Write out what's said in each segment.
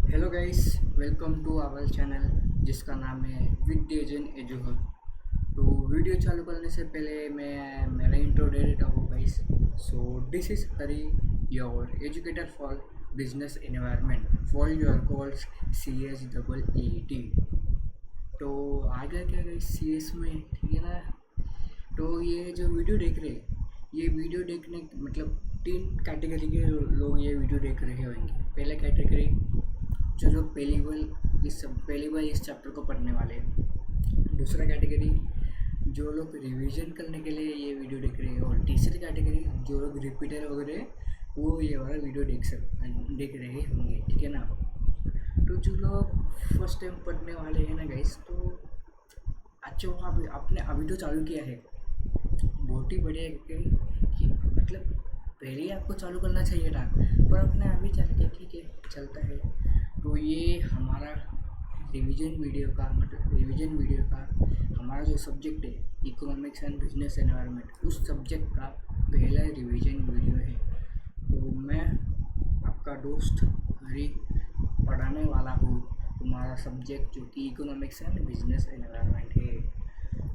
Hello guys, welcome to our channel जिसका नाम है विद एजन एजुहर। तो वीडियो चालू करने से पहले मैं मेरा इंट्रो दे देता हूँ guys. So this is Hari, your educator for business environment for your course CSEET। तो आगे क्या गाइस CS में, ठीक है ना। तो ये जो वीडियो देख रहे हैं, ये वीडियो देखने मतलब तीन कैटेगरी के लोग ये वीडियो देख रहे होंगे। पहला कैटेगरी जो लोग पहली बार इस चैप्टर को पढ़ने वाले हैं। दूसरा कैटेगरी जो लोग रिवीजन करने के लिए ये वीडियो देख रहे हैं। और तीसरी कैटेगरी जो लोग रिपीटर वगैरह वो ये वाला वीडियो देख रहे होंगे, ठीक है ना। तो जो लोग फर्स्ट टाइम पढ़ने वाले हैं ना गाइस, तो अच्छा वो आपने अभी तो चालू किया है, बहुत ही बढ़िया है कि मतलब पहले ही आपको चालू करना चाहिए था, पर अपने अभी चल के ठीक है, चलता है। तो ये हमारा रिवीजन वीडियो का हमारा जो सब्जेक्ट है इकोनॉमिक्स एंड बिजनेस एनवायरनमेंट, उस सब्जेक्ट का पहला रिवीजन वीडियो है। तो मैं आपका दोस्त हरी पढ़ाने वाला हूँ तुम्हारा सब्जेक्ट जो कि इकोनॉमिक्स एंड बिजनेस एनवायरनमेंट है।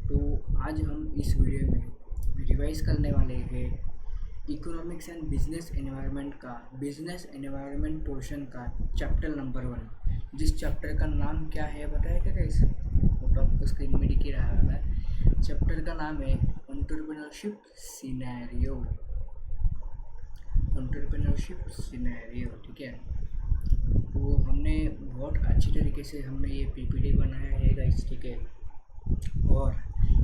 तो आज हम इस वीडियो में रिवाइज करने वाले हैं इकोनॉमिक्स एंड बिजनेस एनवायरनमेंट का बिजनेस एनवायरनमेंट पोर्शन का चैप्टर नंबर 1। जिस चैप्टर का नाम क्या है बताया क्या गाइस, वो तो आपको स्क्रीन में दिख ही रहा होगा। चैप्टर का नाम है एंटरप्रेन्योरशिप सिनेरियो। ठीक है। तो हमने बहुत अच्छी तरीके से हमने ये PPT बनाया है गाइस, ठीक है। और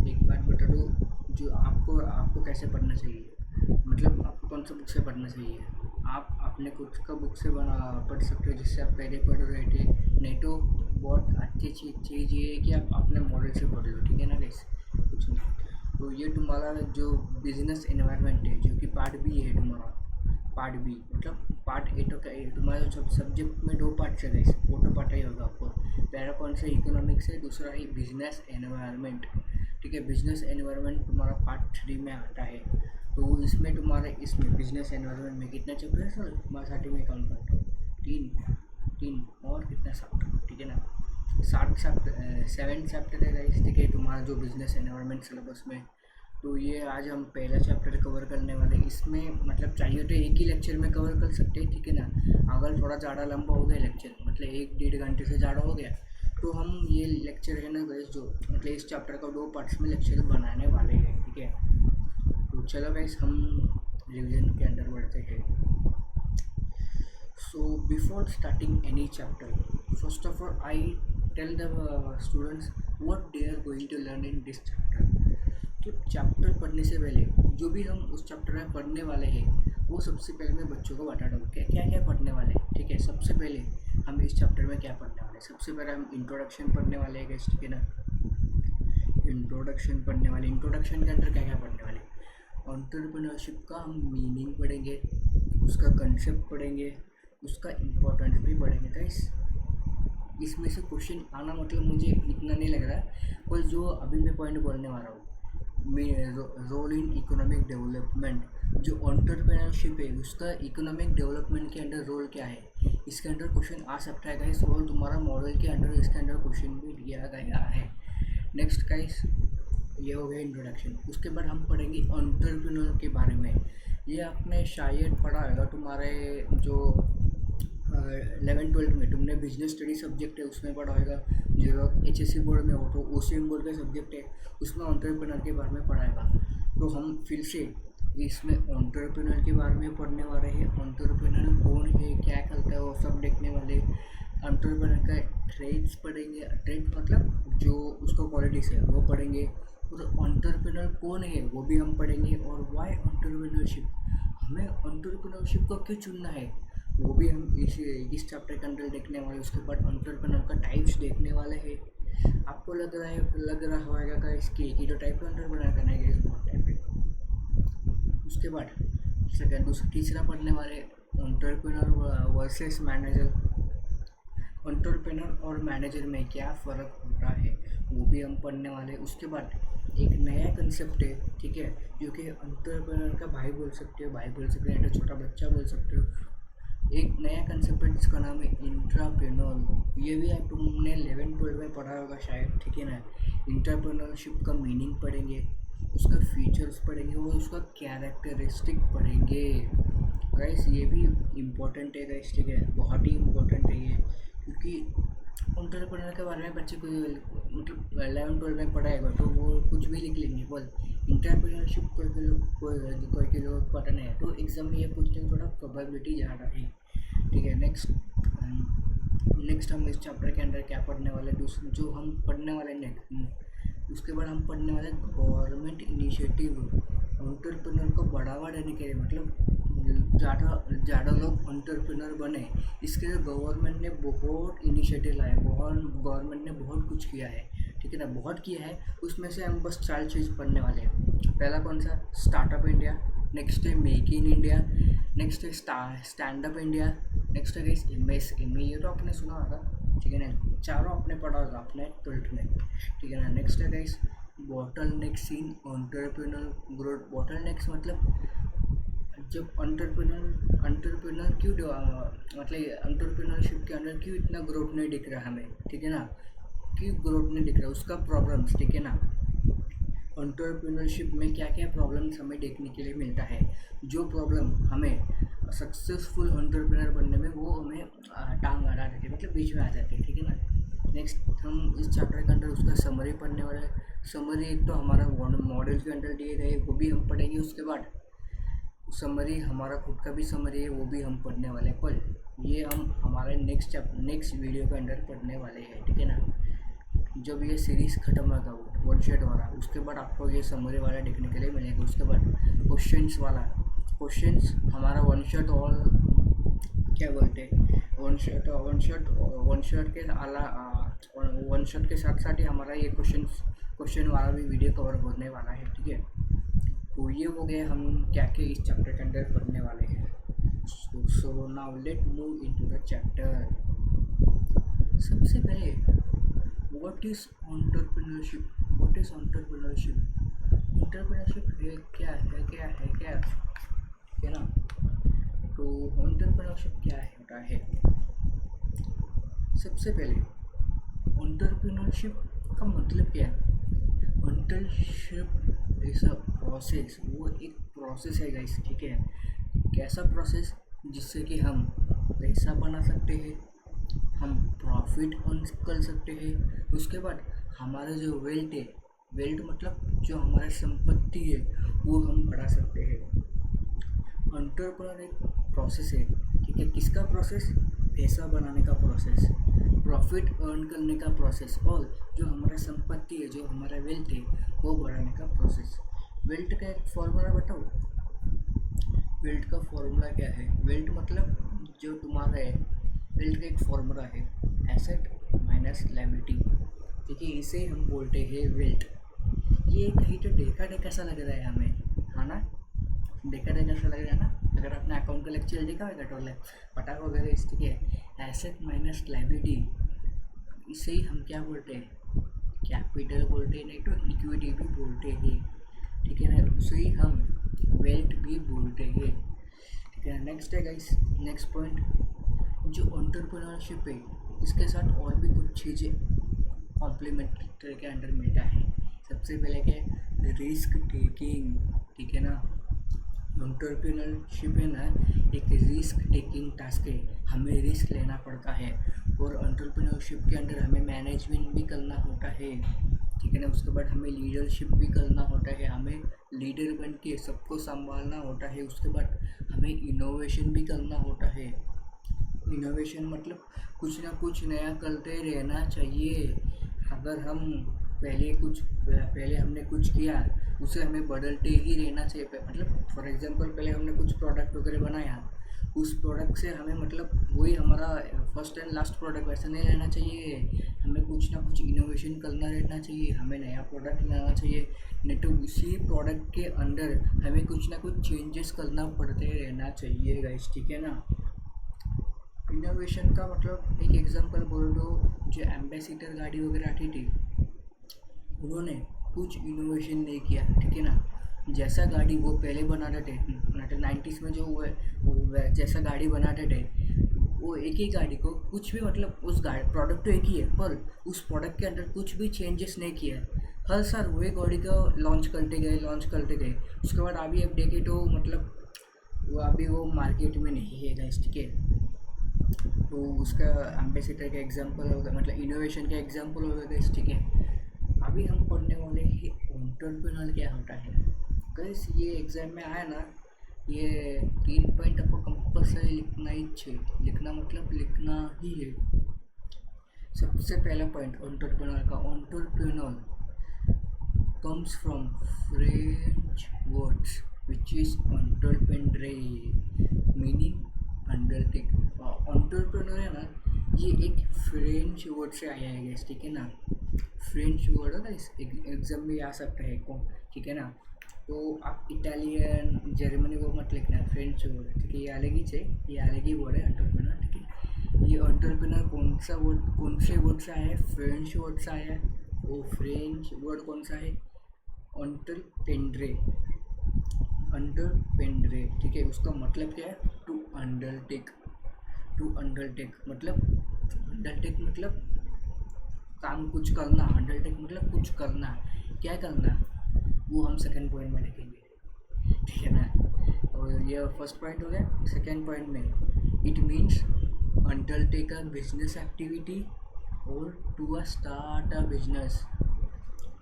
एक बात बता दो, जो आपको कैसे पढ़ना चाहिए, मतलब आपको कौन सा बुक से पढ़ना चाहिए। आप अपने खुद का बुक से पढ़ सकते हो जिससे आप पहले पढ़ रहे थे। नहीं तो बहुत अच्छी चीज़ ये है कि आप अपने मॉडल से पढ़ लो, ठीक है ना गाइस। कुछ नहीं, तो ये तुम्हारा जो बिजनेस एनवायरनमेंट है जो कि पार्ट बी है तुम्हारा। पार्ट बी मतलब पार्ट ए तो क्या है, तुम्हारा जो सब्जेक्ट में 2 पार्ट है गाइस, वो तो पता ही होगा आपको। पहला कौन सा इकोनॉमिक्स है, दूसरा है बिजनेस एनवायरनमेंट, ठीक है। बिजनेस एनवायरनमेंट तुम्हारा पार्ट 3 में आता है। तो इसमें बिजनेस एनवायरनमेंट में कितना चैप्टर है सर, तुम्हारे स्टार्टिंग में काउंट करता हूँ, तीन और कितना 7, ठीक है ना। 7 चैप्टर है गाइस, ठीक है, तुम्हारा जो बिजनेस एनवायरनमेंट सिलेबस में। तो ये आज हम पहला चैप्टर कवर करने वाले। इसमें मतलब चाहिए तो एक ही लेक्चर में कवर कर सकते हैं, ठीक है ना। अगर थोड़ा ज़्यादा लंबा हो गया लेक्चर, मतलब 1-1.5 घंटे से ज़्यादा हो गया, तो हम ये लेक्चर है ना गाइस, जो मतलब इस चैप्टर का 2 पार्ट्स में लेक्चर बनाने वाले हैं, ठीक है। तो चलो गाइस हम रिवीजन के अंदर बढ़ते हैं। So before starting any chapter, first of all I tell the students what they are going to learn in this chapter। तो चैप्टर पढ़ने से पहले जो भी हम उस चैप्टर में पढ़ने वाले हैं वो सबसे पहले मैं बच्चों को बता दूँ क्या क्या पढ़ने वाले हैं, ठीक है। सबसे पहले हम इस चैप्टर में क्या पढ़ने वाले हैं, सबसे पहले हम इंट्रोडक्शन पढ़ने वाले हैं, ठीक है ना। इंट्रोडक्शन पढ़ने वाले, इंट्रोडक्शन के अंदर क्या क्या पढ़ने वाले, एंटरप्रेन्योरशिप का हम मीनिंग पढ़ेंगे, उसका कंसेप्ट पढ़ेंगे, उसका इम्पोर्टेंस भी पढ़ेंगे गाइस। इसमें से क्वेश्चन आना मतलब मुझे इतना नहीं लग रहा, पर जो अभी मैं पॉइंट बोलने वाला हूँ, रोल इन इकोनॉमिक डेवलपमेंट, जो एंटरप्रेन्योरशिप है उसका इकोनॉमिक डेवलपमेंट के अंदर रोल क्या है, इसके अंदर क्वेश्चन आ सकता है गाइस। और तुम्हारा मॉडल के अंदर इसके अंदर क्वेश्चन भी दिया गया है। नेक्स्ट गाइस, ये हो गया इंट्रोडक्शन। उसके बाद हम पढ़ेंगे एंटरप्रेन्योर के बारे में। ये आपने शायद पढ़ा होगा तुम्हारे जो 11th-12th में तुमने बिजनेस स्टडी सब्जेक्ट है उसमें पढ़ा होगा। जो HSC बोर्ड में हो तो OCM बोर्ड का सब्जेक्ट है, उसमें एंटरप्रेन्योर के बारे में पढ़ाएगा। तो हम फिर से इसमें एंटरप्रेन्योर के बारे में पढ़ने वाले हैं। एंटरप्रेन्योर कौन है, क्या करता है, वो सब देखने वाले। एंटरप्रेन्योर का ट्रेड्स पढ़ेंगे, ट्रेड मतलब जो उसका क्वालिटीज़ है वो पढ़ेंगे। और एंटरप्रेन्योर कौन है वो भी हम पढ़ेंगे। और वाई एंटरप्रेन्योरशिप, हमें एंटरप्रेन्योरशिप को क्यों चुनना है वो भी हम इस चैप्टर के अंदर देखने वाले। उसके बाद एंटरप्रेन्योर का टाइप्स देखने वाले हैं। आपको लग रहा होगा का इसकी एक ही तो टाइप का एंटरप्रेन्योर करना है, इस बहुत टाइप है। उसके बाद तीसरा पढ़ने वाले एंटरप्रेन्योर वर्सेस मैनेजर। एंटरप्रेन्योर और मैनेजर में क्या फ़र्क होता है वो भी हम पढ़ने वाले। उसके बाद एक नया कंसेप्ट है, ठीक है, जो कि एंटरप्रेन्योर का भाई बोल सकते हो, नहीं तो छोटा बच्चा बोल सकते हो। एक नया कंसेप्ट है जिसका नाम है इंट्राप्रेन्योर। ये भी आप तुमने 11-12 में पढ़ा होगा शायद, ठीक है ना। इंट्राप्रेन्योरशिप का मीनिंग पढ़ेंगे, उसका फीचर्स पढ़ेंगे और उसका कैरेक्टरिस्टिक पढ़ेंगे गाइस। ये भी इम्पोर्टेंट है गाइस, ठीक है, बहुत ही इम्पोर्टेंट है ये, क्योंकि एंटरप्रेन्योर के बारे में बच्चे को मतलब 11-12 में पढ़ाएगा तो वो कुछ भी लिख लेंगे, बस इंटरप्रेन्योरशिप कोई के लोग पता नहीं है तो एग्जाम में ये पूछने की थोड़ा प्रोबेबिलिटी ज़्यादा है, ठीक है। नेक्स्ट हम इस चैप्टर के अंदर क्या पढ़ने वाले, जो हम पढ़ने वाले नेक्स्ट, उसके बाद हम पढ़ने वाले गवर्नमेंट इनिशिएटिव एंटरप्रेन्योर को बढ़ावा देने के लिए, मतलब ज़्यादा लोग एंटरप्रेन्योर बने, इसके लिए गवर्नमेंट ने बहुत इनिशिएटिव लाए, गवर्नमेंट ने बहुत कुछ किया है, ठीक है ना, बहुत किया है। उसमें से हम बस 4 चीज़ पढ़ने वाले हैं। पहला कौन सा, स्टार्टअप इंडिया, नेक्स्ट है मेक इन इंडिया, नेक्स्ट है स्टैंड अप इंडिया, नेक्स्ट है गाइस MSME, ये तो आपने सुना होगा, ठीक है ना, चारों आपने पढ़ा होगा अपने 12th में, ठीक है ना। नेक्स्ट है गाइस बॉटल नेक्स इन एंटरप्रेन्योर ग्रोथ। बॉटल नेक्स मतलब जब एंटरप्रेन्योर क्यों मतलब एंटरप्रेन्योरशिप के अंदर क्यों इतना ग्रोथ नहीं दिख रहा हमें, ठीक है ना, क्यों ग्रोथ नहीं दिख रहा, उसका प्रॉब्लम्स, ठीक है ना। एंटरप्रेन्योरशिप में क्या क्या प्रॉब्लम्स हमें देखने के लिए मिलता है, जो प्रॉब्लम हमें सक्सेसफुल एंटरप्रेन्योर बनने में वो हमें टांग अड़ा देते हैं, मतलब बीच में आ जाते हैं, ठीक है ना। नेक्स्ट हम इस चैप्टर के अंदर उसका समरी पढ़ने वाले हैं। समरी एक तो हमारा मॉडल के अंदर दिए गए वो भी हम पढ़ेंगे, उसके बाद समरी हमारा खुद का भी समरी है वो भी हम पढ़ने वाले हैं, पर ये हम हमारे नेक्स्ट वीडियो के अंदर पढ़ने वाले हैं, ठीक है ना। जब ये सीरीज़ ख़त्म होगा वन शॉट वाला, उसके बाद आपको ये समरी वाला देखने के लिए मिलेगा। उसके बाद क्वेश्चंस हमारा वन शॉट और क्या बोलते हैं वन शॉट के साथ साथ ही हमारा ये क्वेश्चन वाला भी वीडियो कवर होने वाला है, ठीक है। तो ये हो गया हम क्या क्या इस चैप्टर के अंदर पढ़ने वाले हैं। So now let move into the chapter. सबसे पहले व्हाट इज एंटरप्रेन्योरशिप, एंटरप्रेन्योरशिप है क्या है ना। तो एंटरप्रेन्योरशिप क्या होता है, सबसे पहले एंटरप्रेन्योरशिप का मतलब क्या है। एंटरप्रेन्योरशिप इज अ प्रोसेस, वो एक प्रोसेस है गाइस, ठीक है। कैसा प्रोसेस, जिससे कि हम पैसा बना सकते हैं, हम प्रॉफिट अर्न कर सकते हैं, उसके बाद हमारा जो वेल्थ है, वेल्थ मतलब जो हमारी संपत्ति है वो हम बढ़ा सकते हैं। एंटरप्रेन्योर एक प्रोसेस है, ठीक है। किसका प्रोसेस, पैसा बनाने का प्रोसेस, प्रॉफिट अर्न करने का प्रोसेस, और जो हमारा संपत्ति है, जो हमारा वेल्थ है वो बढ़ाने का प्रोसेस। वेल्थ का एक फॉर्मूला बताओ, वेल्थ का फॉर्मूला क्या है। वेल्थ मतलब जो तुम्हारा है, वेल्थ का एक फॉर्मूला है एसेट माइनस लायबिलिटी, ठीक है, इसे हम बोलते हैं वेल्थ। ये कहीं तो देखा सा लग रहा है हमें, हाँ ना, देखा सा लग रहा है ना। अगर आपने अकाउंट का लेक्चर देखा होगा तो पता होगा इस, ठीक है। एसेट माइनस लायबिलिटी, इसे ही हम क्या बोलते हैं, कैपिटल बोलते हैं, नहीं तो इक्विटी भी बोलते हैं, ठीक है ना। उसे ही हम वेल्थ भी बोलते हैं, ठीक है। नेक्स्ट है गाइस, नेक्स्ट पॉइंट, जो एंटरप्रेन्योरशिप है इसके साथ और भी कुछ चीज़ें कॉम्प्लीमेंट्री के अंडर मिलता है। सबसे पहले क्या, रिस्क टेकिंग, ठीक है ना। एंटरप्रेन्योरशिप है ना एक रिस्क टेकिंग टास्क है, हमें रिस्क लेना पड़ता है, और एंटरप्रेन्योरशिप के अंदर हमें मैनेजमेंट भी करना होता है, ठीक है ना। उसके बाद हमें लीडरशिप भी करना होता है, हमें लीडर बन के सबको संभालना होता है। उसके बाद हमें इनोवेशन भी करना होता है। इनोवेशन मतलब कुछ ना कुछ नया करते रहना चाहिए। अगर हम पहले हमने कुछ किया उसे हमें बदलते ही रहना चाहिए। मतलब फॉर एग्जांपल पहले हमने कुछ प्रोडक्ट वगैरह बनाया, उस प्रोडक्ट से हमें मतलब वही हमारा फर्स्ट एंड लास्ट प्रोडक्ट वैसा नहीं रहना चाहिए, हमें कुछ ना कुछ इनोवेशन करना रहना चाहिए, हमें नया प्रोडक्ट लाना चाहिए, नहीं तो उसी प्रोडक्ट के अंदर हमें कुछ ना कुछ चेंजेस करना पड़ते रहना चाहिए गाइस, ठीक है ना। इनोवेशन का मतलब एक एग्जांपल बोल दो, जो एम्बेसडर गाड़ी वगैरह आती थी उन्होंने कुछ इनोवेशन नहीं किया, ठीक है ना। जैसा गाड़ी वो पहले बनाते थे 90s में, जो वो जैसा गाड़ी बनाते थे वो एक ही गाड़ी को कुछ भी मतलब उस गाड़ी प्रोडक्ट तो एक ही है पर उस प्रोडक्ट के अंदर कुछ भी चेंजेस नहीं किया है। हर साल वही गाड़ी को लॉन्च करते गए। उसके बाद अभी अब देखें तो मतलब वो अभी वो मार्केट में नहीं है गाइस, ठीक है। तो उसका एम्बेसडर का एग्जांपल होगा, मतलब इनोवेशन का एग्जांपल होगा गाइस, ठीक है। अभी हम पढ़ने वाले हैं एंटरप्रेन्योर क्या होता है गाइस। ये एग्जाम में आया ना, ये 3 पॉइंट आपको कंपल्सरी लिखना ही चाहिए। लिखना मतलब लिखना ही है। सबसे पहला पॉइंट एंटरप्रेन्योर का। Entrepreneur comes from French words which is entrepreneur meaning undertake। entrepreneur है ना, ये एक फ्रेंच वर्ड से आया है गैस, ठीक है ना। फ्रेंच वर्ड है ना, इस एग्जाम में आ सकता है कौन, ठीक है ना। तो आप इटालियन जर्मनी वो मत लिखना, फ्रेंच वर्ड, ठीक है। ये अलग ही चाहिए, ये अलग ही वर्ड है एंटरप्रेन्योर, ठीक है। ये एंटरप्रेन्योर कौन सा वर्ड, कौन से वर्ड से आया है, फ्रेंच वर्ड से आया है। वो फ्रेंच वर्ड कौन सा है, अंडरपेंड्रे। अंडरपेंड्रे, ठीक है। उसका मतलब क्या है, टू अंडरटेक। टू अंडरटेक मतलब, अंडरटेक मतलब काम कुछ करना। अंडरटेक मतलब कुछ करना, क्या करना, वो हम सेकंड पॉइंट में देखेंगे, ठीक है ना। और ये फर्स्ट पॉइंट हो गया। सेकंड पॉइंट में it means undertake a business activity और to a start a business.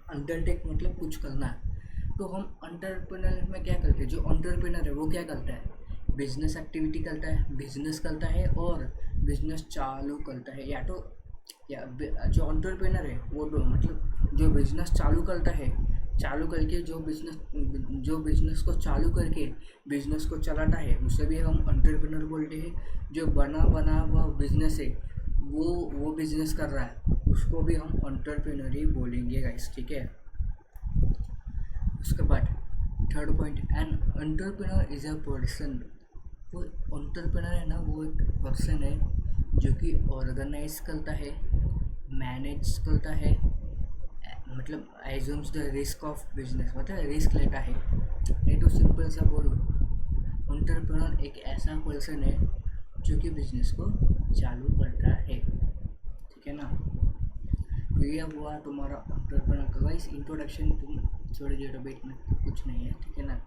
Undertake मतलब कुछ करना। तो हम एंटरप्रेन्योर में क्या करते हैं, जो एंटरप्रेन्योर है वो क्या करता है, बिजनेस एक्टिविटी करता है, बिजनेस करता है और बिजनेस चालू करता है। या तो या जो एंटरप्रेन्योर है वो मतलब जो बिजनेस चालू करता है, चालू करके जो बिजनेस को चालू करके बिजनेस को चलाता है, उसे भी हम एंटरप्रेन्योर बोलते हैं। जो बना हुआ बिजनेस है, वो बिजनेस कर रहा है, उसको भी हम एंटरप्रेन्योर ही बोलेंगे गाइस, ठीक है। उसके बाद third point, an entrepreneur is a person. वो एंटरप्रेन्योर है ना, वो एक पर्सन है जो कि ऑर्गेनाइज करता है, मैनेज करता है, मतलब assumes the risk of business, मतलब रिस्क लेता है। नहीं तो सिंपल सा बोलूँ, एंटरप्रेन्योर एक ऐसा पर्सन है जो कि बिजनेस को चालू करता है, ठीक है ना। तो ये हुआ तुम्हारा एंटरप्रेन्योर का गाइस इंट्रोडक्शन। तुम छोड़ दिए बेट में, कुछ नहीं है, ठीक है ना।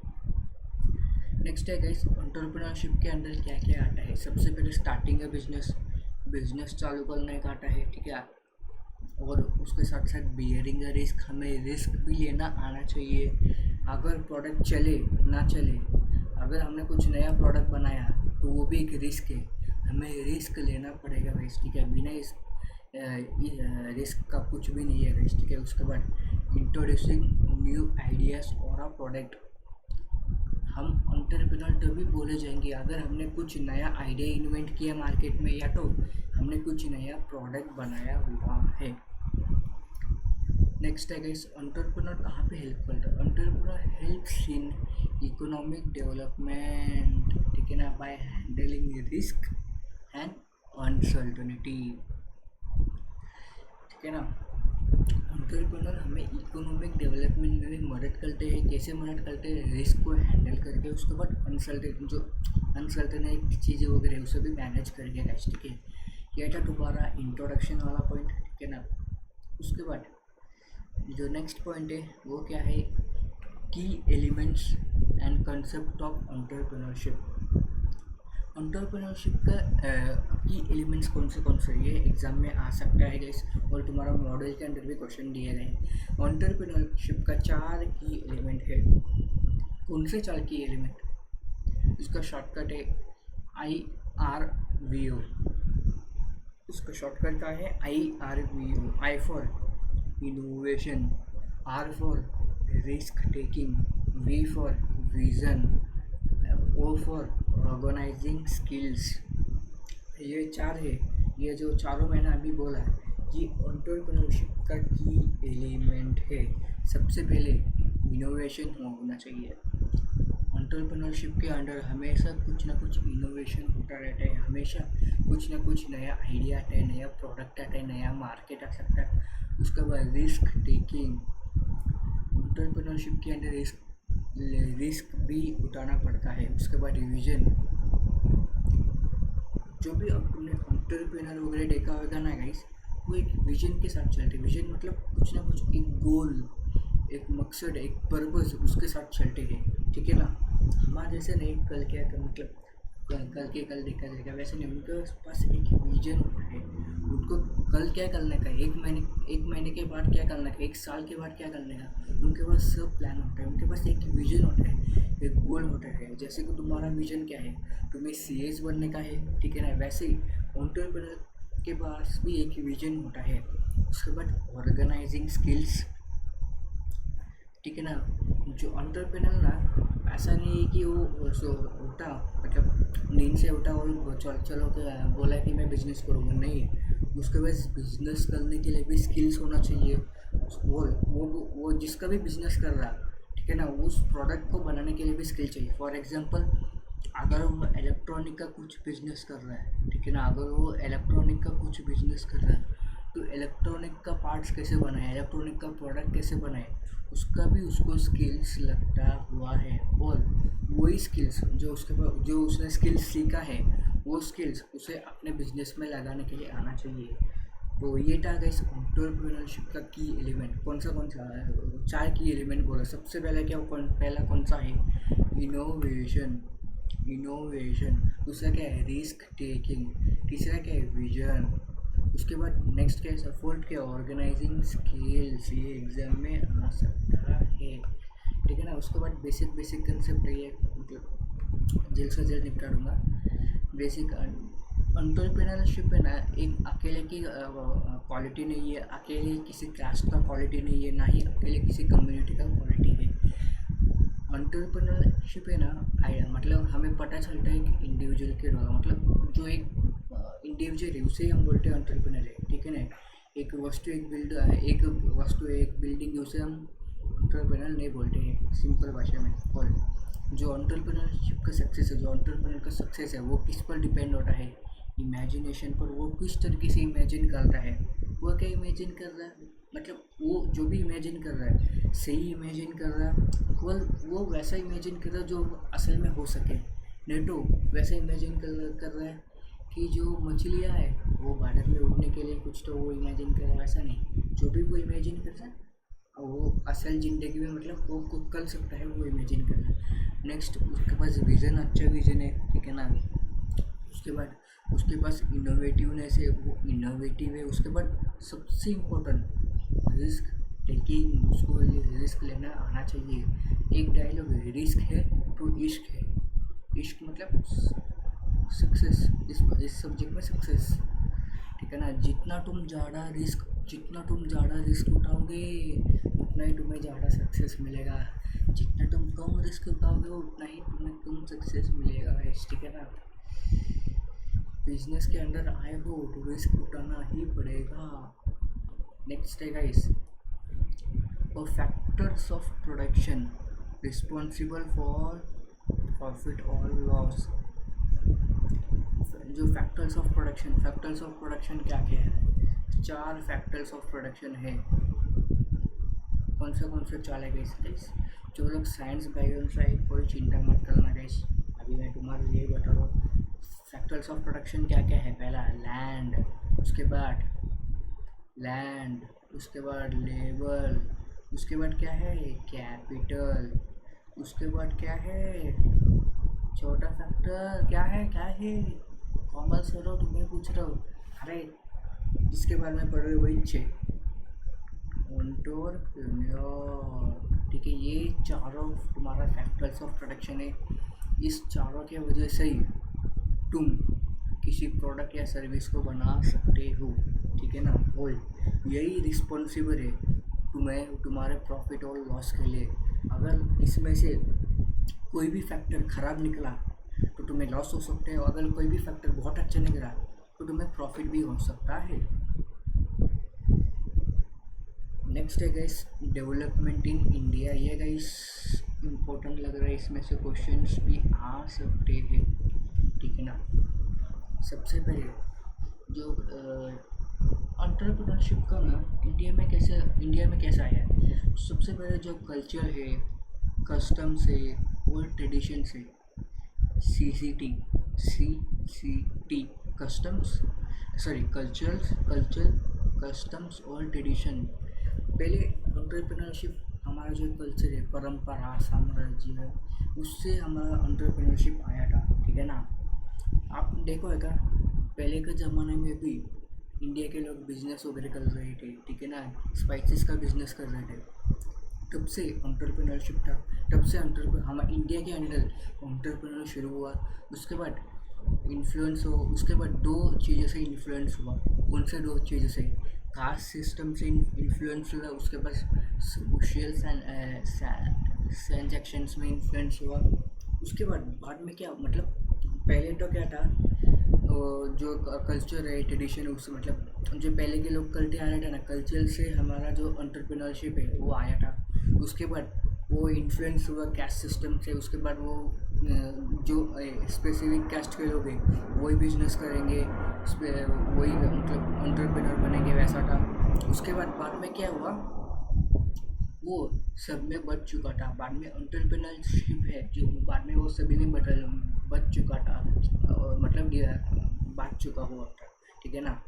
नेक्स्ट है गाइस, एंटरप्रेन्योरशिप के अंदर क्या क्या आता है। सबसे पहले स्टार्टिंग है बिजनेस चालू करने का आता है, ठीक है। और उसके साथ साथ बियरिंग अ रिस्क, हमें रिस्क भी लेना आना चाहिए। अगर प्रोडक्ट चले ना चले, अगर हमने कुछ नया प्रोडक्ट बनाया तो वो भी एक रिस्क है, हमें रिस्क लेना पड़ेगा गाइस, ठीक है। बिना इस रिस्क का कुछ भी नहीं है गाइस, ठीक है। उसके बाद इंट्रोड्यूसिंग न्यू आइडियाज़ और अ प्रोडक्ट। हम एंटरप्रेन्योर तभी बोले जाएंगे अगर हमने कुछ नया आइडिया इन्वेंट किया मार्केट में, या तो हमने कुछ नया प्रोडक्ट बनाया हुआ है। नेक्स्ट है गाइस, एंटरप्रेन्योर कहाँ पे हेल्प करता है। Entrepreneur helps in economic development, ठीक है ना, by handling risk and uncertainty, ठीक है ना। एंटरप्रेन्योर हमें इकोनॉमिक डेवलपमेंट में भी मदद करते हैं। कैसे मदद करते हैं, रिस्क को हैंडल करके, उसके बाद अनसर्टेन चीज़ें वगैरह उसे भी मैनेज करके गाइस, ठीक है। यह था तुम्हारा इंट्रोडक्शन वाला पॉइंट, ठीक है ना। उसके बाद जो नेक्स्ट पॉइंट है वो क्या है, की elements and concept of entrepreneurship. Entrepreneurship का की एलिमेंट्स कौन से ये एग्जाम में आ सकता है गाइस, और तुम्हारा मॉडल के अंदर भी क्वेश्चन दिए गए। एंटरप्रेन्योरशिप का 4 की एलिमेंट है। कौन से 4 की एलिमेंट, इसका शॉर्टकट है IRVO। इसका शॉर्टकट का है IRVO। I for innovation, R for risk taking, V for vision, O for organising skills. ये 4 है, ये जो चारों मैंने अभी बोला है, ये एंटरप्रेन्योरशिप का की एलिमेंट है। सबसे पहले इनोवेशन होना चाहिए। एंटरप्रेन्योरशिप के अंदर हमेशा कुछ ना कुछ इनोवेशन होता रहता है, हमेशा कुछ ना कुछ नया आइडिया आता है, नया प्रोडक्ट आता है, नया मार्केट आ सकता है। उसके बाद रिस्क टेकिंग, एंटरप्रेन्योरशिप के अंदर रिस्क भी उठाना पड़ता है। उसके बाद विजन, जो भी अब तुमने एंटरप्रेन्योर वगैरह देखा होगा ना गाइस, वो एक विजन के साथ चलते। विजन मतलब कुछ ना कुछ एक गोल, एक मकसद, एक पर्पस उसके साथ चलते हैं, ठीक है ना। हमारे जैसे नहीं कल क्या कर मतलब कल के कल देखा जाएगा, वैसे नहीं, उनके पास एक विजन होता है। उनको कल क्या करने का है, एक महीने के बाद क्या करने का, एक साल के बाद क्या करने का, उनके पास सब प्लान होता है। उनके पास एक विजन होता है, एक गोल होता है। जैसे कि तुम्हारा विजन क्या है, तुम्हें सीएस बनने का है, ठीक है ना। वैसे ही एंटरप्रेन्योर के पास भी एक विजन होता है। उसके बाद ऑर्गेनाइजिंग स्किल्स, ठीक है ना। जो एंटरप्रेन्योर ना, ऐसा नहीं है कि वो सो उठा मतलब नींद से उठा और चलो बोला कि मैं बिजनेस करूँगा, नहीं। उसके पास बिजनेस करने के लिए भी स्किल्स होना चाहिए। वो जिसका भी बिजनेस कर रहा है, ठीक है ना, उस प्रोडक्ट को बनाने के लिए भी स्किल चाहिए। फॉर एग्जांपल, अगर वो इलेक्ट्रॉनिक का कुछ बिजनेस कर रहा है, ठीक है ना, अगर वो इलेक्ट्रॉनिक का कुछ बिजनेस कर रहा है, तो इलेक्ट्रॉनिक का पार्ट्स कैसे बनाए, इलेक्ट्रॉनिक का प्रोडक्ट कैसे बनाए, उसका भी उसको स्किल्स लगता हुआ है। और वही स्किल्स जो उसने स्किल्स सीखा है, वो स्किल्स उसे अपने बिजनेस में लगाने के लिए आना चाहिए। तो ये था गाइस एंटरप्रेन्योरशिप का की एलिमेंट। कौन सा है? 4 की एलिमेंट बोला। सबसे पहला कौन सा है? इनोवेशन। दूसरा क्या है? Risk taking. तीसरा क्या है? विजन। उसके बाद नेक्स्ट क्या है? सपोर्ट क्या? Organising skills. ये एग्जाम में आ सकता है, ठीक है ना। उसके बाद बेसिक कंसेप्ट है ये, मतलब जल्द से जल्द निपटा दूंगा। बेसिक एंटरप्रेन्योरशिप है ना, एक अकेले की क्वालिटी नहीं है, अकेले किसी कास्ट का क्वालिटी नहीं है, ना ही अकेले किसी कम्युनिटी का क्वालिटी है। एंटरप्रेन्योरशिप है ना, मतलब हमें पता चलता है कि इंडिविजुअल के द्वारा, मतलब जो एक इंडिविजुअल है उसे हम बोलते हैं एंटरप्रेन्योर है, ठीक है ना। एक वस्तु एक बिल्डिंग है, उसे हम एंटरप्रेन्योर नहीं बोलते हैं सिंपल भाषा में। और जो एंटरप्रेन्योरशिप का सक्सेस है, जो एंटरप्रेन्योर का सक्सेस है, वो किस पर डिपेंड होता है? इमेजिनेशन पर। वो किस तरीके से इमेजिन करता है, वो क्या इमेजिन कर रहा है, मतलब वो जो भी इमेजिन कर रहा है सही इमेजिन कर रहा है, वो वैसा इमेजिन कर रहा है जो असल में हो सके। नहीं तो वैसा इमेजिन कर रहा है कि जो मछलियाँ है वो बादल में उड़ने के लिए कुछ तो वो इमेजिन कर रहा है, वैसा नहीं। जो भी वो इमेजिन कर रहा है वो असल ज़िंदगी में मतलब वो कर सकता है, वो इमेजिन कर रहा है। नेक्स्ट, उसके पास विज़न, अच्छा विज़न है, ठीक है ना। उसके बाद उसके पास इनोवेटिवनेस है, वो इनोवेटिव है। उसके बाद सबसे इम्पोर्टेंट रिस्क टेकिंग, उसको रिस्क लेना आना चाहिए। एक डायलॉग है, रिस्क है तो इश्क है। इश्क मतलब सक्सेस, इस सब्जेक्ट में सक्सेस, ठीक है ना। जितना तुम ज़्यादा रिस्क उठाओगे, उतना ही तुम्हें ज़्यादा सक्सेस मिलेगा। जितना तुम कम रिस्क उठाओगे, उतना ही तुम्हें कम सक्सेस मिलेगा, ठीक है ना। बिजनेस के अंदर आए हो तो रिस्क उठाना ही पड़ेगा। नेक्स्ट है गाइस, और factors of production responsible for profit और लॉस। जो फैक्टर्स ऑफ प्रोडक्शन क्या क्या है? 4 फैक्टर्स ऑफ प्रोडक्शन है। कौन से 4 है गाइस? जो लोग साइंस बैकग्राउंड से कोई चिंता मत करना गाइस, अभी मैं तुम्हारे लिए बता रहा हूँ। फैक्टर्स ऑफ प्रोडक्शन क्या क्या है? पहला लैंड, उसके बाद लेबर, उसके बाद क्या है? कैपिटल, उसके बाद क्या है? छोटा फैक्टर क्या है? कॉमर्स करो, तुम्हें पूछ रहा हूँ। अरे जिसके बारे में पढ़ रहे हो वही छे एंटरप्रेन्योर, ठीक है। ये चारों तुम्हारा फैक्टर्स ऑफ प्रोडक्शन है। इस चारों के वजह से ही तुम किसी प्रोडक्ट या सर्विस को बना सकते हो, ठीक है ना। और यही रिस्पॉन्सिबल है तुम्हारे प्रॉफिट और लॉस के लिए। अगर इसमें से कोई भी फैक्टर ख़राब निकला तो तुम्हें लॉस हो सकता है, और अगर कोई भी फैक्टर बहुत अच्छा निकला तो तुम्हें प्रॉफिट भी हो सकता है। नेक्स्ट है गाइस, डेवलपमेंट इन इंडिया। ये गाइस इम्पोर्टेंट लग रहा है, इसमें से क्वेश्चंस भी आ सकते हैं, ठीक है ना। सबसे पहले जो एंटरप्रेन्योरशिप का ना इंडिया में कैसा है? सबसे पहले जो कल्चर है, कस्टम्स है और ट्रेडिशंस है, CCT customs sorry culture customs और ट्रेडिशन। पहले एंटरप्रेन्योरशिप हमारा जो कल्चर है, परंपरा, साम्राज्य है, उससे हमारा एंटरप्रेन्योरशिप आया था, ठीक है ना। आप देखो है क्या, पहले के ज़माने में भी इंडिया के लोग बिजनेस वगैरह कर रहे थे, ठीक है ना, स्पाइसेस का बिजनेस कर रहे थे। तब से एंटरप्रेन्योरशिप था, तब से हमारे इंडिया के अंदर एंटरप्रेन्योर शुरू हुआ। उसके बाद इन्फ्लुएंस हो, उसके बाद दो चीज़ों से इन्फ्लुएंस हुआ। कौन से दो चीज़ों से? कास्ट सिस्टम से इन्फ्लुएंस हुआ, उसके बाद सोशल ट्रांजैक्शंस में इन्फ्लुएंस हुआ। उसके बाद में क्या, मतलब पहले तो क्या था, जो कल्चर है, ट्रेडिशन, उससे मतलब जो पहले के लोग करते आ रहे थे ना, कल्चर से हमारा जो एंटरप्रेन्योरशिप है वो आया था। उसके बाद वो इन्फ्लुएंस हुआ कैस्ट सिस्टम से। उसके बाद वो जो स्पेसिफिक कैस्ट के लोग हैं वही बिजनेस करेंगे, वही मतलब एंटरप्रेन्योर बनेंगे, वैसा था। उसके बाद में क्या हुआ, वो सब में बच चुका था। बाद में एंटरप्रेन्योरशिप है जो बाद में वो सभी में बच चुका था, मतलब बांट चुका हुआ था, ठीक है ना।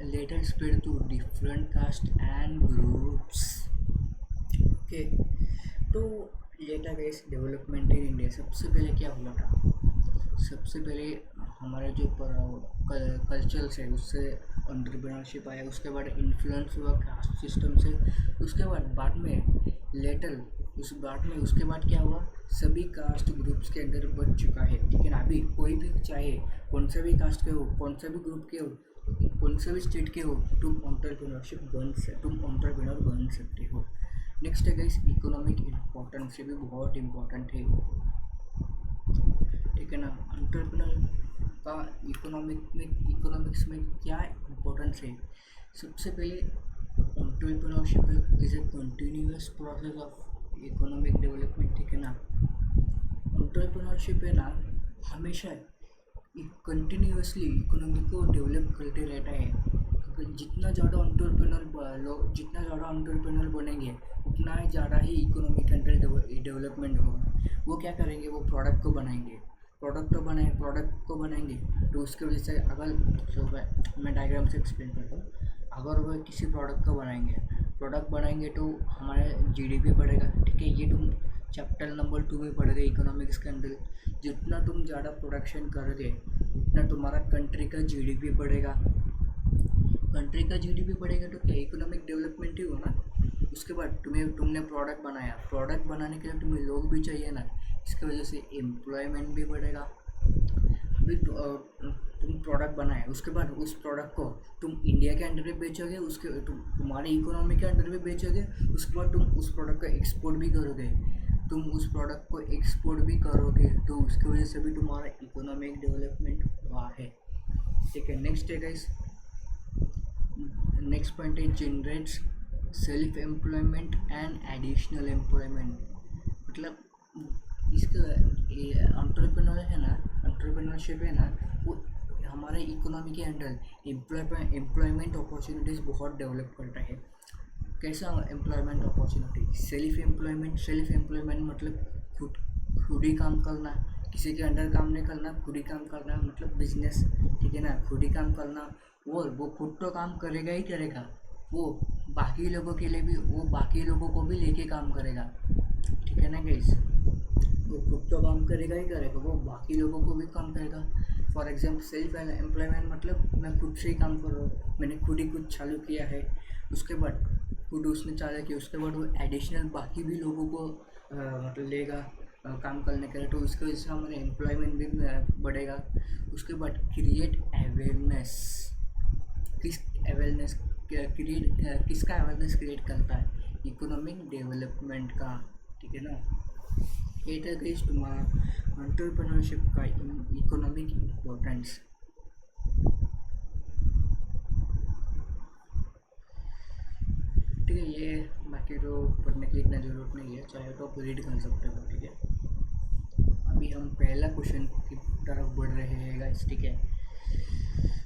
Later spread to different caste and groups. Okay, तो later base development in India. सबसे पहले क्या हुआ था, सबसे पहले हमारा जो कल्चर है उससे एंटरप्रेन्योरशिप आया। उसके बाद इन्फ्लुएंस हुआ कास्ट सिस्टम से। उसके बाद में लेटर उसके बाद क्या हुआ, सभी कास्ट ग्रुप्स के अंदर बच चुका है, ठीक है ना। अभी कोई भी चाहे कौन सा भी कास्ट के हो, कौन सा भी ग्रुप के हो, कौन सा भी स्टेट के हो, तुम एंटरप्रेन्योर बन सकते हो। नेक्स्ट है गाइस, इकोनॉमिक इम्पोर्टेंस। ये भी बहुत इम्पोर्टेंट है, ठीक है ना। एंटरप्रेन्योर का इकोनॉमिक्स में क्या इम्पोर्टेंस है? सबसे पहले entrepreneurship is a continuous process of economic development, ठीक है ना। एंटरप्रेन्योरशिप है ना, हमेशा कंटिन्यूअसली इकोनॉमी को डेवलप करते रहता है। अगर जितना ज़्यादा एंटरप्रेन्योर बनेंगे उतना ज़्यादा ही इकोनॉमी के अंदर डेवलपमेंट होगा। वो क्या करेंगे, वो प्रोडक्ट को बनाएंगे तो उसके वजह से अगर मैं डायग्राम से एक्सप्लेन करता हूँ। अगर वो किसी प्रोडक्ट बनाएंगे तो हमारा जीडीपी बढ़ेगा, ठीक है। ये तुम चैप्टर नंबर 2 में पढ़ गए इकोनॉमिक्स के अंदर। जितना तुम ज़्यादा प्रोडक्शन करोगे उतना तुम्हारा कंट्री का जीडीपी बढ़ेगा। कंट्री का जीडीपी बढ़ेगा तो क्या, इकोनॉमिक डेवलपमेंट ही हुआ ना। उसके बाद तुमने प्रोडक्ट बनाने के लिए तुम्हें लोग भी चाहिए ना, इसकी वजह से एम्प्लॉयमेंट भी बढ़ेगा। अभी तुम प्रोडक्ट बनाए, उसके बाद उस प्रोडक्ट को तुम इंडिया के अंदर भी बेचोगे, उसके तुम्हारे इकोनॉमी के अंदर भी बेचोगे। उसके बाद तुम उस प्रोडक्ट का एक्सपोर्ट भी करोगे, तो उसकी वजह से भी तुम्हारा इकोनॉमिक डेवलपमेंट हुआ है, ठीक है। नेक्स्ट है गाइस, नेक्स्ट पॉइंट है generates self employment and additional employment. मतलब इसका एंटरप्रेन्योरशिप है ना, वो हमारे इकोनॉमी के अंदर एम्प्लॉयमेंट अपॉर्चुनिटीज़ बहुत डेवलप करता है। कैसा एम्प्लॉयमेंट अपॉर्चुनिटी? सेल्फ एम्प्लॉयमेंट मतलब खुद ही काम करना, किसी के अंडर काम नहीं करना, खुद ही काम करना, मतलब बिजनेस, ठीक है ना। खुद ही काम करना, वो खुद तो काम करेगा ही करेगा, वो बाकी लोगों के लिए भी, वो बाकी लोगों को भी लेके काम करेगा, ठीक है ना गाइस। वो खुद तो काम करेगा ही करेगा, वो बाकी लोगों को भी काम करेगा। फॉर एग्जाम्पल सेल्फ एम्प्लॉयमेंट मतलब मैं खुद से ही काम कर रहा हूँ, मैंने खुद ही कुछ चालू किया है, उसके बाद खुद उसने चालू किया, उसके बाद वो एडिशनल बाकी भी लोगों को मतलब लेगा काम करने के लिए, तो उसकी वजह से हमारा एम्प्लॉयमेंट भी बढ़ेगा। उसके बाद क्रिएट अवेयरनेस। किसका अवेयरनेस क्रिएट करता है? इकोनॉमिक डेवलपमेंट का, ठीक है ना। ये था गाइस तुम्हारा एंटरप्रेन्योरशिप का इकोनॉमिक इम्पोर्टेंस। ठीक है, ये बाकी तो पढ़ने की इतना ज़रूरत नहीं है, चाहे तो आप रीड कर सकते हो, ठीक है। अभी हम पहला क्वेश्चन की तरफ बढ़ रहे हैं गाइस, ठीक है।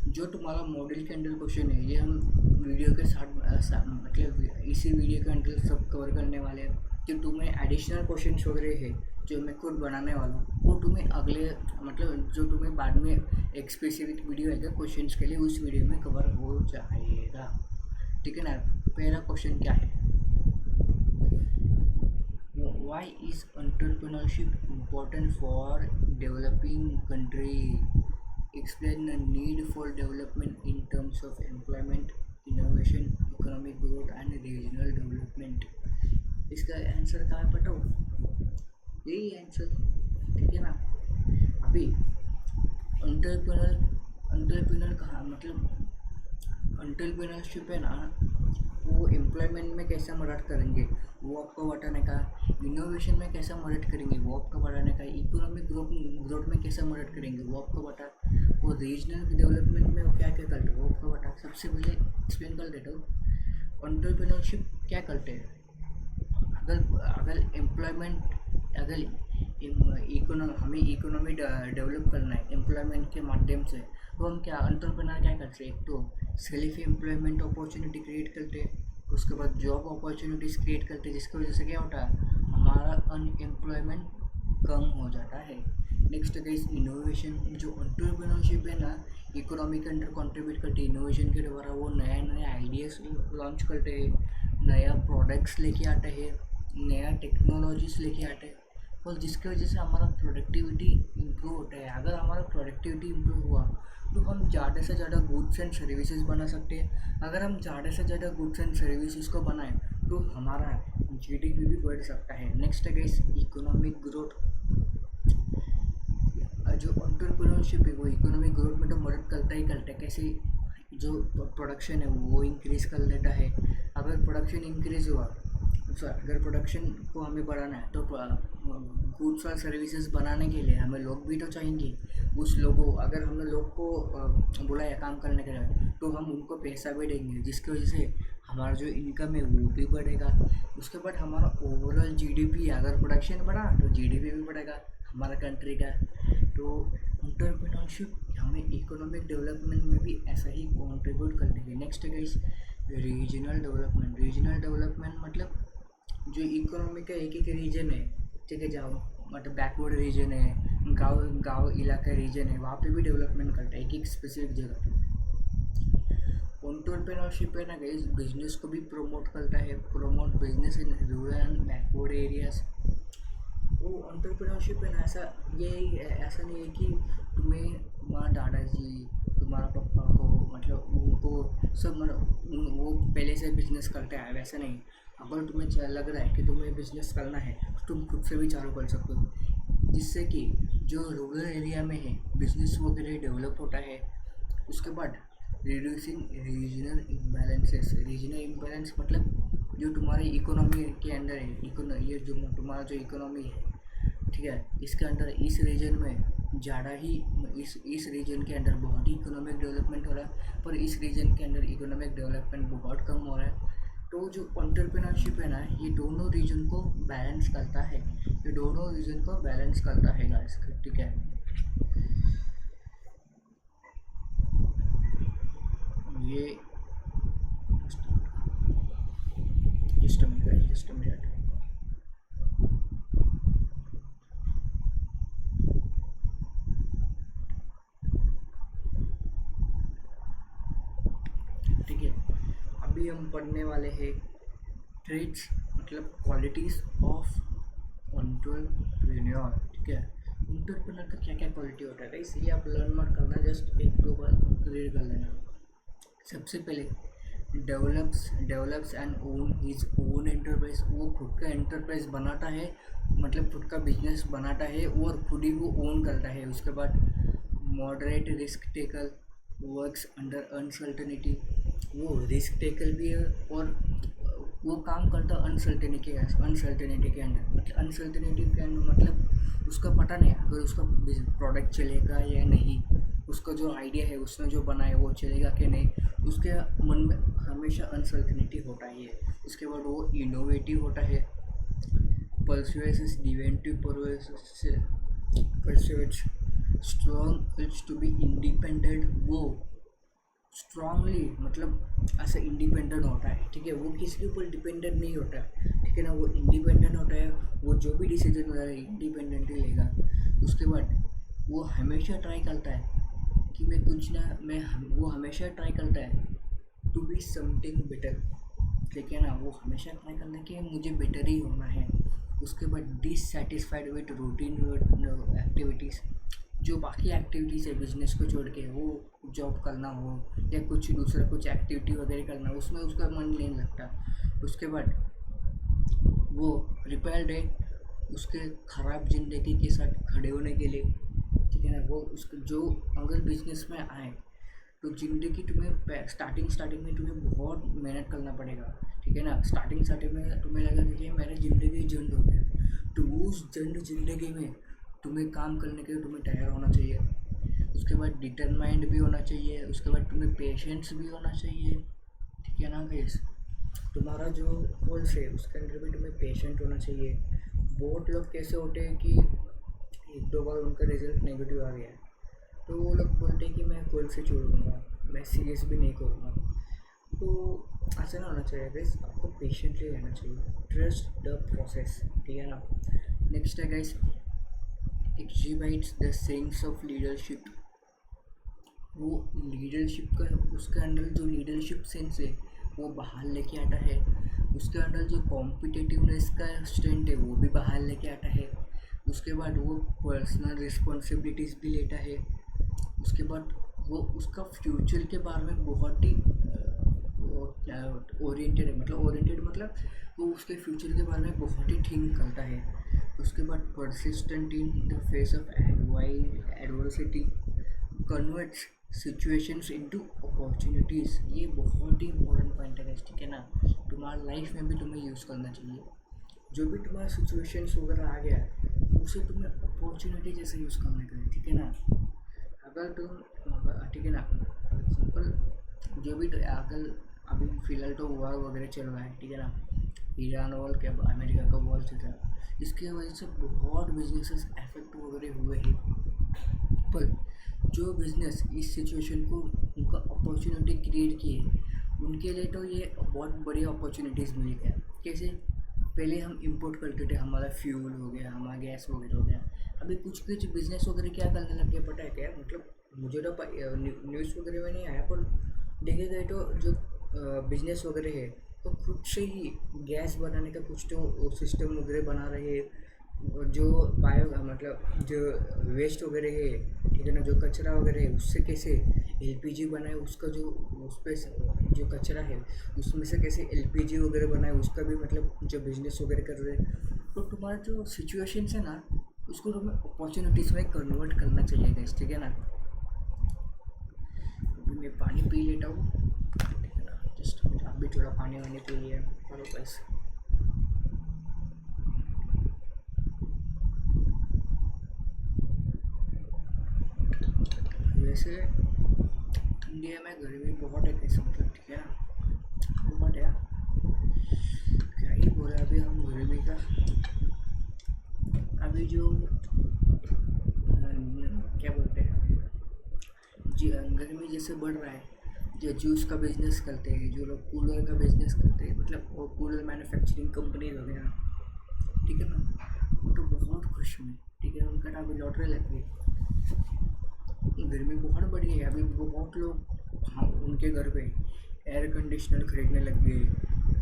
जो तुम्हारा मॉडल के अंदर क्वेश्चन है, ये हम वीडियो के साथ मतलब इसी वीडियो के अंदर सब कवर करने वाले हैं। कि तुम्हें एडिशनल क्वेश्चन वगैरह है जो मैं खुद बनाने वाला हूँ वो तुम्हें अगले मतलब जो तुम्हें बाद में एक स्पेसिफिक वीडियो आएगा क्वेश्चंस के लिए, उस वीडियो में कवर हो जाएगा। ठीक है ना। पहला क्वेश्चन क्या है, why is entrepreneurship important for developing country? Explain the need for development in terms of employment, innovation, economic growth and regional development। इसका आंसर कहाँ है बताओ, यही आंसर। ठीक है ना। अभी एंटरप्रेन्योर कहाँ मतलब एंटरप्रेन्योरशिप है ना, वो एम्प्लॉयमेंट में कैसा मदद करेंगे वो आपको बताने का, इनोवेशन में कैसा मदद करेंगे वो आपको बताने का, इकोनॉमिक ग्रोथ में कैसा मदद करेंगे वो आपको बता, और रीजनल डेवलपमेंट में वो क्या क्या करते हैं वो आपको बता। सबसे पहले एक्सप्लेन कर देता हूँ एंटरप्रेन्योरशिप क्या करते हैं। अगर एम्प्लॉयमेंट अगर हमें इकोनॉमी डेवलप करना है एम्प्लॉयमेंट के माध्यम से, तो हम क्या एंटरप्रेन्योर क्या करते हैं, एक तो सेल्फ एम्प्लॉयमेंट अपॉर्चुनिटी क्रिएट करते हैं, उसके बाद जॉब अपॉर्चुनिटीज़ क्रिएट करते हैं, जिसकी वजह से क्या होता है हमारा अनएम्प्लॉयमेंट कम हो जाता है। नेक्स्ट गाइस इनोवेशन, जो एंटरप्रेन्योरशिप है ना इकोनॉमी के अंदर कंट्रीब्यूट करती है इनोवेशन के द्वारा। वो नए नए आइडियाज़ लॉन्च करते हैं, नया प्रोडक्ट्स लेके आते हैं, नया टेक्नोलॉजीज लेके आते हैं, और जिसकी वजह से हमारा प्रोडक्टिविटी इम्प्रूव होता है। अगर हमारा प्रोडक्टिविटी इम्प्रूव हुआ तो हम ज़्यादा से ज़्यादा गुड्स एंड सर्विसेज बना सकते हैं। अगर हम ज़्यादा से ज़्यादा गुड्स एंड सर्विसेज को बनाएं तो हमारा जीडीपी भी बढ़ सकता है। नेक्स्ट है गाइस इकोनॉमिक ग्रोथ। जो एंटरप्रेन्योरशिप है वो इकोनॉमिक ग्रोथ में तो मदद करता ही करता है। कैसे, जो प्रोडक्शन है वो इंक्रीज़ कर देता है। अगर प्रोडक्शन इंक्रीज़ हुआ, अगर प्रोडक्शन को हमें बढ़ाना है तो गुड्स और सर्विसेज बनाने के लिए हमें लोग भी तो चाहिए। उस लोगों अगर हमने लोग को बुलाया काम करने के लिए तो हम उनको पैसा भी देंगे, जिसकी वजह से हमारा जो इनकम है वो भी बढ़ेगा। उसके बाद हमारा ओवरऑल जीडीपी, अगर प्रोडक्शन बढ़ा तो जीडीपी भी बढ़ेगा हमारा कंट्री का। तो एंटरप्रेन्योरशिप हमें इकोनॉमिक डेवलपमेंट में भी ऐसा ही कंट्रीब्यूट कर देगी। नेक्स्ट है रीजनल डेवलपमेंट। रीजनल डेवलपमेंट मतलब जो इकोनॉमी का एक रीजन है, ठीक है, जाओ मतलब बैकवर्ड रीजन है, गांव इलाका रीजन है, वहाँ पे भी डेवलपमेंट करता है एक स्पेसिफिक जगह पे। एंटरप्रेन्योरशिप है ना गाइस बिजनेस को भी प्रमोट करता है, promote business in rural and backward areas. वो एंटरप्रेन्योरशिप है ना ऐसा नहीं है कि तुम्हें तुम्हारा दादाजी तुम्हारा पापा को मतलब उनको सब मतलब वो पहले से बिजनेस करते हैं, वैसा नहीं। अगर तुम्हें लग रहा है कि तुम्हें बिजनेस करना है तो तुम खुद से भी चालू कर सकते हो, जिससे कि जो रूरल एरिया में है बिजनेस वगैरह डेवलप होता है। उसके बाद reducing regional imbalances. Regional imbalance मतलब जो तुम्हारी इकोनॉमी के अंदर है, ये जो तुम्हारा जो इकोनॉमी है, ठीक है, इसके अंदर इस रीजन में ज़्यादा ही इस रीजन के अंदर बहुत ही इकोनॉमिक डेवलपमेंट हो रहा है, पर इस रीजन के अंदर इकोनॉमिक डेवलपमेंट बहुत कम हो रहा है। तो जो एंटरप्रेन्योरशिप है ना ये दोनों रीजन को बैलेंस करता है, ये दोनों रीजन को बैलेंस करता है गाइस, ठीक है। ये जस्ट अ मिनट। ठीक है, अभी हम पढ़ने वाले हैं ट्रेड्स मतलब क्वालिटीज़ ऑफ एंटरप्रेन्योर। ठीक है, एंटरप्रेन्योर का क्या क्या क्वालिटी होता है इसलिए आप लर्न मत करना, जस्ट एक दो बार रीड कर लेना। सबसे पहले develops and own his own enterprise. वो खुद का एंटरप्राइज बनाता है, मतलब खुद का बिजनेस बनाता है और खुद ही वो ओन करता है। उसके बाद moderate risk taker, works under uncertainty. वो रिस्क टेकर भी है और वो काम करता अनसर्टेनिटी के अंदर। मतलब अनसर्टेनिटी के अंदर मतलब उसका पता नहीं अगर उसका प्रोडक्ट चलेगा या नहीं, उसका जो आइडिया है उसने जो बनाया वो चलेगा कि नहीं, उसके मन में हमेशा अनसर्टेनिटी होता ही है। उसके बाद वो इनोवेटिव होता है, persuasive inventive persuades strong it's to be independent. वो स्ट्रांगली मतलब ऐसा इंडिपेंडेंट होता है, ठीक है, वो किसी के ऊपर डिपेंडेंट नहीं होता है, ठीक ठीक है ना, वो इंडिपेंडेंट होता है, वो जो भी डिसीजन होता है इंडिपेंडेंटली लेगा। उसके बाद वो हमेशा ट्राई करता है कि मैं कुछ ना वो हमेशा ट्राई करता है टू बी समथिंग बेटर, ठीक है ना, वो हमेशा ट्राई करता है कि मुझे बेटर ही होना है। उसके बाद डिससेटिस्फाइड विद रूटीन एक्टिविटीज़, जो बाकी एक्टिविटीज़ है बिजनेस को छोड़ के, वो जॉब करना हो या कुछ दूसरा कुछ एक्टिविटी वगैरह करना, उसमें उसका मन नहीं लगता। उसके बाद वो रिपेयर्ड है उसके ख़राब ज़िंदगी के साथ खड़े होने के लिए, ठीक है ना। वो उसको जो अगर बिजनेस में आए तो ज़िंदगी तुम्हें स्टार्टिंग में तुम्हें बहुत मेहनत करना पड़ेगा, ठीक है ना। स्टार्टिंग में तुम्हें लगा कि मेरी ज़िंदगी झंड हो गया, तो उस झंड ज़िंदगी में तुम्हें काम करने के लिए तुम्हें तैयार होना चाहिए। उसके बाद डिटरमाइंड भी होना चाहिए, उसके बाद तुम्हें पेशेंस भी होना चाहिए, ठीक है ना गाइस। तुम्हारा जो गोल्स है उसके अंदर भी तुम्हें पेशेंट होना चाहिए। बहुत लोग कैसे होते हैं कि एक दो बार उनका रिजल्ट नेगेटिव आ गया तो वो लोग बोलते हैं कि मैं गोल से छोड़ दूँगा, मैं सीरियस भी नहीं करूँगा। तो ऐसा ना होना चाहिए गाइस, आपको पेशेंटली रहना चाहिए, ट्रस्ट द प्रोसेस, ठीक है ना। नेक्स्ट है guys, exhibits the sense of leadership. वो लीडरशिप का उसके अंदर जो लीडरशिप सेंस है वो बाहर लेके आता है। उसके अंदर जो कॉम्पिटिटिवनेस का स्ट्रेंथ है वो भी बाहर लेके आता है। उसके बाद वो पर्सनल रिस्पॉन्सिबिलिटीज़ भी लेता है। उसके बाद वो उसका फ्यूचर के बारे में बहुत ही ओरिएंटेड है, मतलब वो उसके फ्यूचर के बारे में बहुत ही थिंक करता है। उसके बाद persistent in the face of adversity, converts situations into opportunities. ये बहुत ही इंपॉर्टेंट पॉइंट है, ठीक है ना। तुम्हारी लाइफ में भी तुम्हें यूज़ करना चाहिए। जो भी तुम्हारा सिचुएशंस वगैरह आ गया उसे तुम्हें अपॉर्चुनिटी जैसे यूज़ करने का है, ठीक है ना। अगर तुम ठीक है ना, फॉर एग्जाम्पल जो भी अगर अभी फ़िलहाल तो वॉर वगैरह चल रहा है, ठीक है ना, ईरान वॉर क्या अमेरिका का वॉर चल रहा है, इसकी वजह से बहुत बिजनेसेस अफेक्ट वगैरह हुए हैं। पर जो बिज़नेस इस सिचुएशन को उनका अपॉर्चुनिटी क्रिएट किए उनके लिए तो ये बहुत बड़ी अपॉर्चुनिटीज़ मिल गया। कैसे, पहले हम इंपोर्ट करते थे, हमारा फ्यूल हो गया, हमारा गैस वगैरह हो गया। अभी कुछ बिज़नेस वगैरह क्या करने लग गए पता है क्या, मतलब मुझे तो न्यूज़ वगैरह में नहीं आया, पर देखे गए तो जो बिज़नेस वगैरह है तो खुद से ही गैस बनाने का कुछ तो सिस्टम वगैरह बना रहे हैं। जो बायो मतलब जो वेस्ट वगैरह है, ठीक है ना, जो कचरा वगैरह है उससे कैसे एलपीजी बनाए, उसका जो उस पर जो कचरा है उसमें से कैसे एलपीजी वगैरह बनाए, उसका भी मतलब जो बिजनेस वगैरह कर रहे हैं। तो तुम्हारा जो सिचुएशन है ना उसको तुम्हें अपॉर्चुनिटीज़ में कन्वर्ट करना चाहिए गाइस, ठीक है ना। मैं पानी पी लेता हूँ, ठीक है ना, जस्ट आप भी थोड़ा पानी वानी पी लिया करो गाइस। वैसे इंडिया में गर्मी बहुत है कैसे, मतलब ठीक है ना, बहुत है, क्या ही बोला अभी हम गर्मी का। अभी जो क्या बोलते हैं जी, गर्मी जैसे बढ़ रहा है, जो जूस का बिजनेस करते हैं, जो लोग कूलर का बिजनेस करते हैं, मतलब वो कूलर मैन्युफैक्चरिंग कंपनीज वगैरह, ठीक है ना, वो तो बहुत खुश हुए, ठीक है, उनका अभी लॉटरी लग गई। गर्मी बहुत बढ़ी है, अभी बहुत लोग हाँ उनके घर पे एयर कंडीशनर खरीदने लग गए,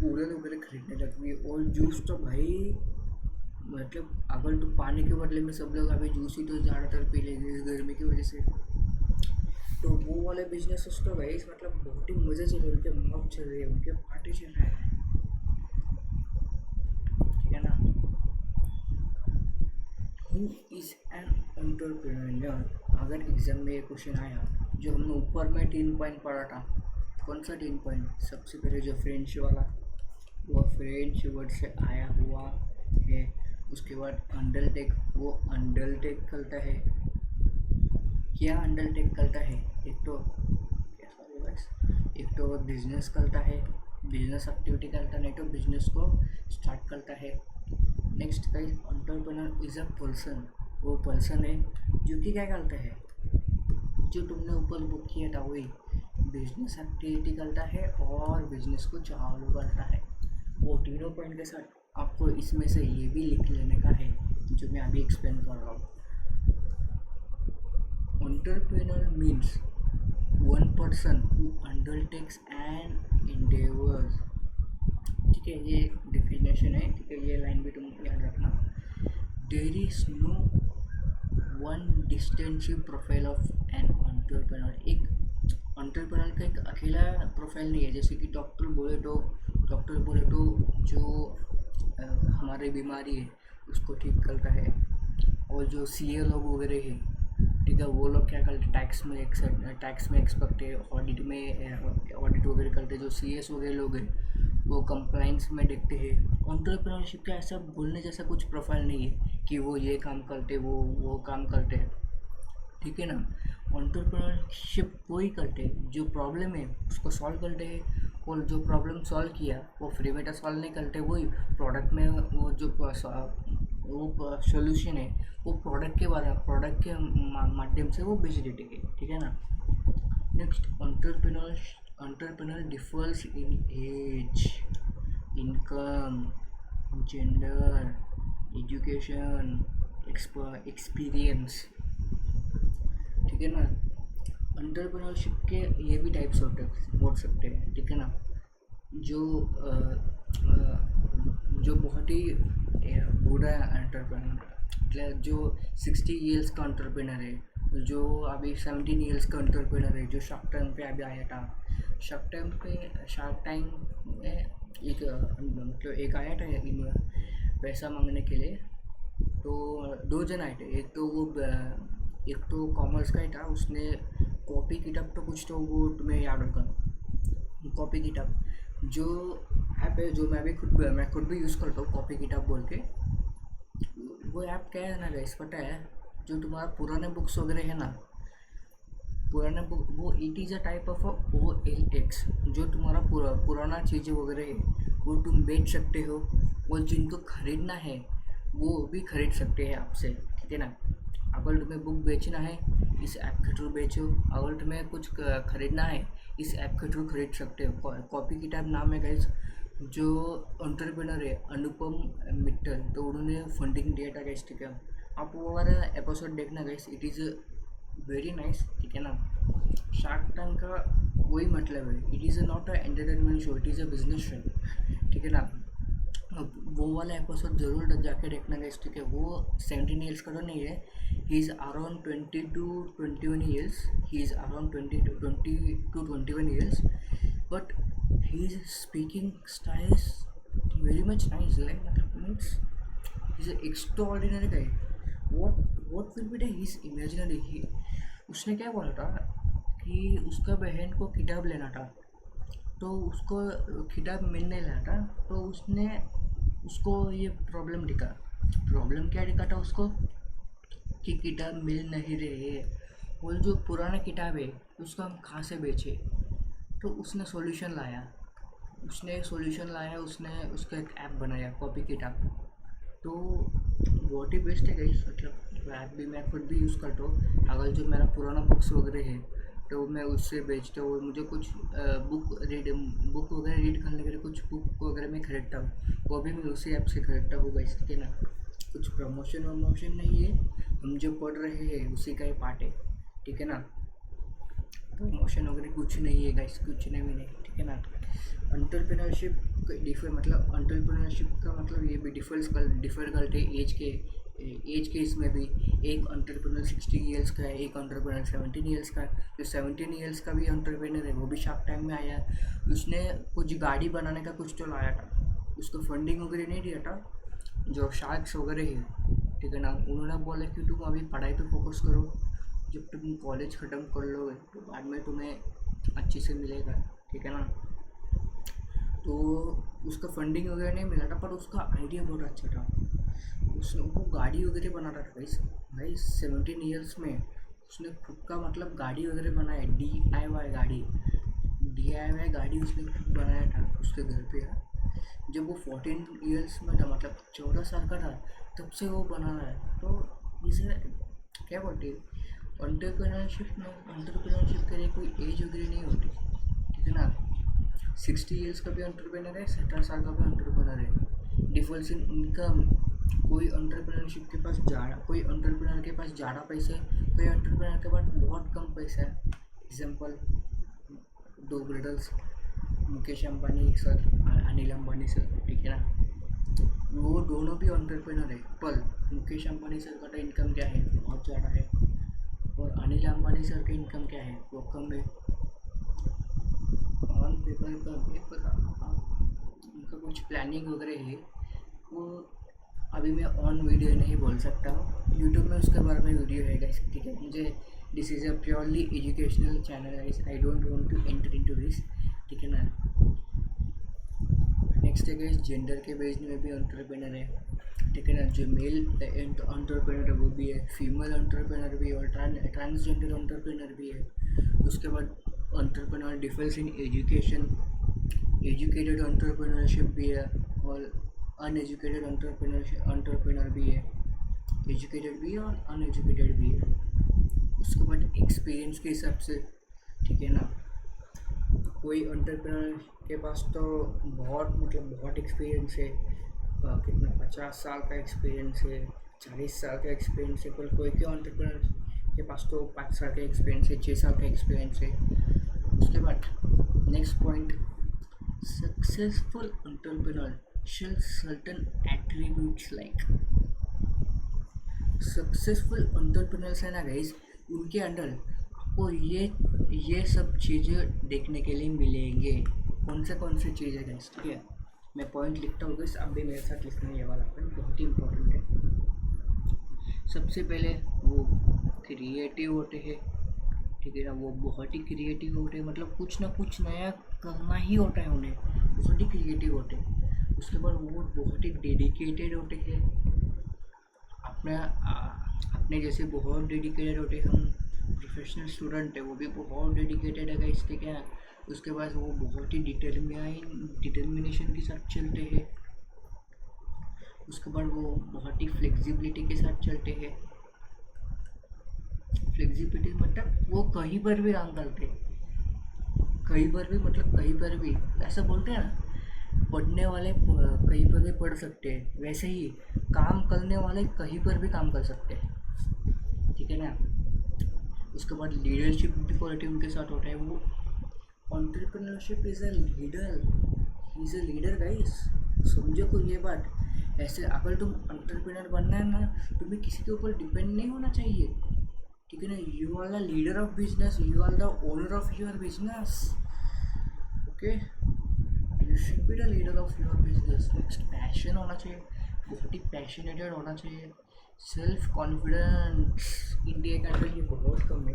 कूलर वगैरह खरीदने लग गए। और जूस तो भाई मतलब अगर तो पानी के बदले में सब लोग अभी जूस ही तो ज़्यादातर पी लेंगे इस गर्मी की वजह से। तो वो वाले बिजनेस तो भाई मतलब बहुत ही मज़े चल रहे हैं, उनके मौज चल रही है, उनके पार्टी चल रहा है, ठीक है ना। हु इज़ एन एंटरप्रेन्योर, अगर एग्जाम में ये क्वेश्चन आया, जो हमने ऊपर में 3 पॉइंट पढ़ा था, कौन सा 3 पॉइंट, सबसे पहले जो फ्रेंच वाला, वो फ्रेंच वर्ड से आया हुआ है। उसके बाद अंडरटेक, वो अंडरटेक करता है, क्या अंडरटेक करता है, एक तो क्या सॉरी बस, एक तो बिजनेस करता है, बिजनेस एक्टिविटी करता है, नहीं तो बिजनेस को स्टार्ट करता है। Next guys, entrepreneur is a person, वो पर्सन है जो कि क्या करता है, जो तुमने ऊपर बुक किया था वही बिजनेस एक्टिविटी करता है और बिजनेस को चालू करता है। वो तीनों पॉइंट के साथ आपको इसमें से ये भी लिख लेने का है जो मैं अभी एक्सप्लेन कर रहा हूँ। Entrepreneur means one person who undertakes and endeavors। ठीक है, ये डिफिनेशन है। ठीक है, ये लाइन भी तुम याद रखना। There is no one distinctive profile of an entrepreneur. एक एंटरप्रेन्योर का एक अकेला प्रोफाइल नहीं है। जैसे कि डॉक्टर बोले तो जो हमारी बीमारी है उसको ठीक करता है, और जो सीए लोग वगैरह है, ठीक है, वो लोग क्या करते, टैक्स में एक्सपर्ट है, ऑडिट वगैरह करते हैं। जो सीएस वगैरह लोग हैं वो कंप्लाइंस में देखते हैं। एंटरप्रेन्योरशिप का ऐसा बोलने जैसा कुछ प्रोफाइल नहीं है कि वो ये काम करते वो काम करते हैं। ठीक है ना। एंटरप्रेन्योरशिप वही करते हैं जो प्रॉब्लम है उसको सॉल्व करते हैं, और जो प्रॉब्लम सॉल्व किया वो फ्री में सॉल्व नहीं करते, वही प्रोडक्ट में वो जो सोल्यूशन है वो प्रोडक्ट के माध्यम से वो बेच देते हैं। ठीक है ना। Next, entrepreneur differs in age, income, gender, education, experience. ठीक है ना। एंटरप्रेन्योरशिप के ये भी टाइप्स हो सकते हैं। ठीक है ना। जो बहुत ही बूढ़ा एंटरप्रेन्योर, जो 60 ईयर्स का एंटरप्रेन्योर है, जो अभी 17 ईयर्स का एंटरप्रेन्योर है, जो शार्क टैंक पे अभी आया था। शार्क टैंक में एक आया था पैसा मांगने के लिए। तो 2 जन आए थे। एक तो कॉमर्स का ही था, उसने कॉपी किताब तो कुछ तो वो तुम्हें याद होगा, कॉपी किताब जो ऐप है, जो मैं खुद भी यूज़ करता हूँ, कॉपी किताब बोल के। वो ऐप क्या है ना गाइस, पता है, जो तुम्हारा पुराने बुक्स वगैरह है ना, पुराना बुक, वो it is a type of OLX। जो तुम्हारा पुराना चीज़ें वगैरह है वो तुम बेच सकते हो, और जिनको खरीदना है वो भी खरीद सकते हैं आपसे। ठीक है ना। अगर तुम्हें बुक बेचना है इस ऐप के थ्रू बेचो, अगर तुम्हें कुछ खरीदना है इस ऐप के थ्रू खरीद सकते हो। कॉपी किताब नाम है गाइस। जो एंटरप्रेन्योर है अनुपम मित्तल, तो उन्होंने फंडिंग दिया था गाइस। ठीक है, आप वो वाला एपिसोड देखना guys, it is very nice. ठीक है ना। शार्क टैंक का वही मतलब है, it is not a entertainment show, it is a business show. ठीक है ना। अब वो वाला एपिसोड ज़रूर जाके देखना गाइस। ठीक है, वो 17 ईयर्स का तो नहीं है, he is around 20 to 21 years, he is around 20 to 21 years, but he is speaking style is very much nice. Means he is extraordinary guy. what will be the his imaginary। उसने क्या बोला था कि उसका बहन को किताब लेना था, तो उसको किताब मिल नहीं रहा था, तो उसको ये प्रॉब्लम क्या दिखा था उसको, कि किताब मिल नहीं रही है, वो जो पुराना किताब है उसको हम कहाँ से बेचे। तो उसने सॉल्यूशन लाया, उसने उसका एक ऐप बनाया, कॉपी किताब। तो बहुत ही बेस्ट है गाइस। मतलब ऐप भी मैं खुद भी यूज़ करता हूँ। अगर जो मेरा पुराना बुक्स वगैरह है तो मैं उससे बेचता हूँ, मुझे कुछ बुक वगैरह रीड करने के लिए कुछ बुक वगैरह मैं खरीदता हूँ, वो भी मैं उसी ऐप से खरीदता हूँ गाइस। ठीक है ना। कुछ प्रमोशन नहीं है, हम जो पढ़ रहे हैं उसी का ही पार्ट है। ठीक है ना। प्रमोशन वगैरह कुछ नहीं है गाइस, कुछ नहीं। ठीक है ना। एंटरप्रेन्योरशिप का मतलब ये भी डिफर करते एज के इसमें भी। एक एंटरप्रेन्योर 60 ईयर्स का है, एक एंटरप्रेन्योर 17 ईयर्स का है। जो 17 ईयर्स का भी एंटरप्रेन्योर है वो भी शार्क टाइम में आया। उसने कुछ गाड़ी बनाने का कुछ तो लाया था, उसको फंडिंग वगैरह नहीं दिया था जो शार्क्स वगैरह है। ठीक है ना। उन्होंने बोला कि तुम अभी पढ़ाई पे फोकस करो, जब तुम कॉलेज ख़त्म कर लोगे तो बाद में तुम्हें अच्छे से मिलेगा। ठीक है ना। तो उसका फंडिंग वगैरह नहीं मिला था, पर उसका आइडिया बहुत अच्छा था। उसने वो गाड़ी वगैरह बनाता था भाई 17 ईयर्स में उसने खुद का मतलब गाड़ी वगैरह बनाया, DIY गाड़ी उसने खुद बनाया था उसके घर पे। जब वो 14 ईयर्स में था, मतलब 14 साल का था, तब से वो बना रहा है। तो इसे क्या बोलते हैं, एंटरप्रेन्योरशिप के लिए कोई एज वगैरह नहीं होती। ठीक है ना। 60 ईयर्स का भी एंटरप्रेन्योर है, 17 साल का भी एंटरप्रेन्योर है। डिफरेंस इन इनकम, कोई एंटरप्रेन्योरशिप के पास ज़्यादा, कोई एंटरप्रेन्योर के पास ज़्यादा पैसे, कोई एंटरप्रेन्योर के पास बहुत कम पैसा है। एग्जाम्पल, दो brothers, Mukesh Ambani sir, Anil Ambani sir, ठीक है ना, वो दोनों भी एंटरप्रेन्योर है, पर मुकेश अंबानी सर का इनकम क्या है, बहुत ज़्यादा है, और अनिल अंबानी सर का इनकम क्या है, वो कम है। ऑन पेपर कम है, पर उनका कुछ प्लानिंग वगैरह है, वो अभी मैं ऑन वीडियो नहीं बोल सकता हूँ, यूट्यूब में उसके बारे में वीडियो है गाइस, ठीक है। मुझे this is a purely educational channel guys, I don't want to enter into this, ठीक है ना। नेक्स्ट है गाइस, जेंडर के बेस में भी एंटरप्रेन्योर है, ठीक है ना। जो मेल एंटरप्रेन्योर है वो भी है, फीमेल एंटरप्रेन्योर भी है, और ट्रांसजेंडर एंटरप्रेन्योर भी है। उसके बाद entrepreneur difference in education, educated entrepreneurship भी है, और अनएजुकेटेड एंटरप्रेन्योर भी है, एजुकेटेड भी है और अनएजुकेटेड भी है। उसके बाद एक्सपीरियंस के हिसाब से, ठीक है ना, कोई एंटरप्रेन्योर के पास तो बहुत बहुत एक्सपीरियंस है, कितना 50 साल का एक्सपीरियंस है, 40 साल का एक्सपीरियंस है, पर कोई क्यों एंटरप्रेन्योर के पास तो 5 साल का एक्सपीरियंस है, 6 साल का एक्सपीरियंस है। उसके बाद next point, successful entrepreneur shall certain attributes like, successful entrepreneurs है ना गाइस, उनके अंडर आपको ये सब चीज़ें देखने के लिए मिलेंगे। कौन से चीज़ें गाइस, ठीक है, मैं पॉइंट लिखता हूँ गाइस, अब भी मेरे साथ लिखना ये वाला पॉइंट बहुत ही इंपॉर्टेंट है। सबसे पहले वो क्रिएटिव होते हैं, ठीक है ना, वो बहुत ही क्रिएटिव होते हैं, मतलब कुछ ना कुछ नया करना ही होता है उन्हें, बहुत ही क्रिएटिव होते हैं। उसके बाद वो बहुत ही डेडिकेटेड होते हैं, अपने जैसे बहुत डेडिकेटेड होते हैं। हम प्रोफेशनल स्टूडेंट है, वो भी बहुत डेडिकेटेड है गाइस, ठीक है। उसके बाद वो बहुत ही डिटर्मिनेशन के साथ चलते हैं। उसके बाद वो बहुत ही फ्लेक्सिबिलिटी के साथ चलते हैं। फ्लेक्सिबिलिटी मतलब वो कहीं पर भी काम करते हैं, कहीं पर भी, मतलब कहीं पर भी, ऐसा बोलते हैं ना, पढ़ने वाले कहीं पर भी पढ़ सकते हैं, वैसे ही काम करने वाले कहीं पर भी काम कर सकते हैं, ठीक है ना। उसके बाद लीडरशिप भी क्वालिटी उनके साथ होता है। वो entrepreneurship is a leader, he is a leader guys, समझो को ये बात। ऐसे अगर तुम एंटरप्रेन्योर बनना है ना, तुम्हें किसी के ऊपर डिपेंड नहीं होना चाहिए, ठीक है ना। You are the leader of business, you are the owner of your business, okay, you should be the leader of your business. Next, passion होना चाहिए, बहुत ही पैशनेटेड होना चाहिए। सेल्फ कॉन्फिडेंस इंडिया के अंदर ये बहुत कम है,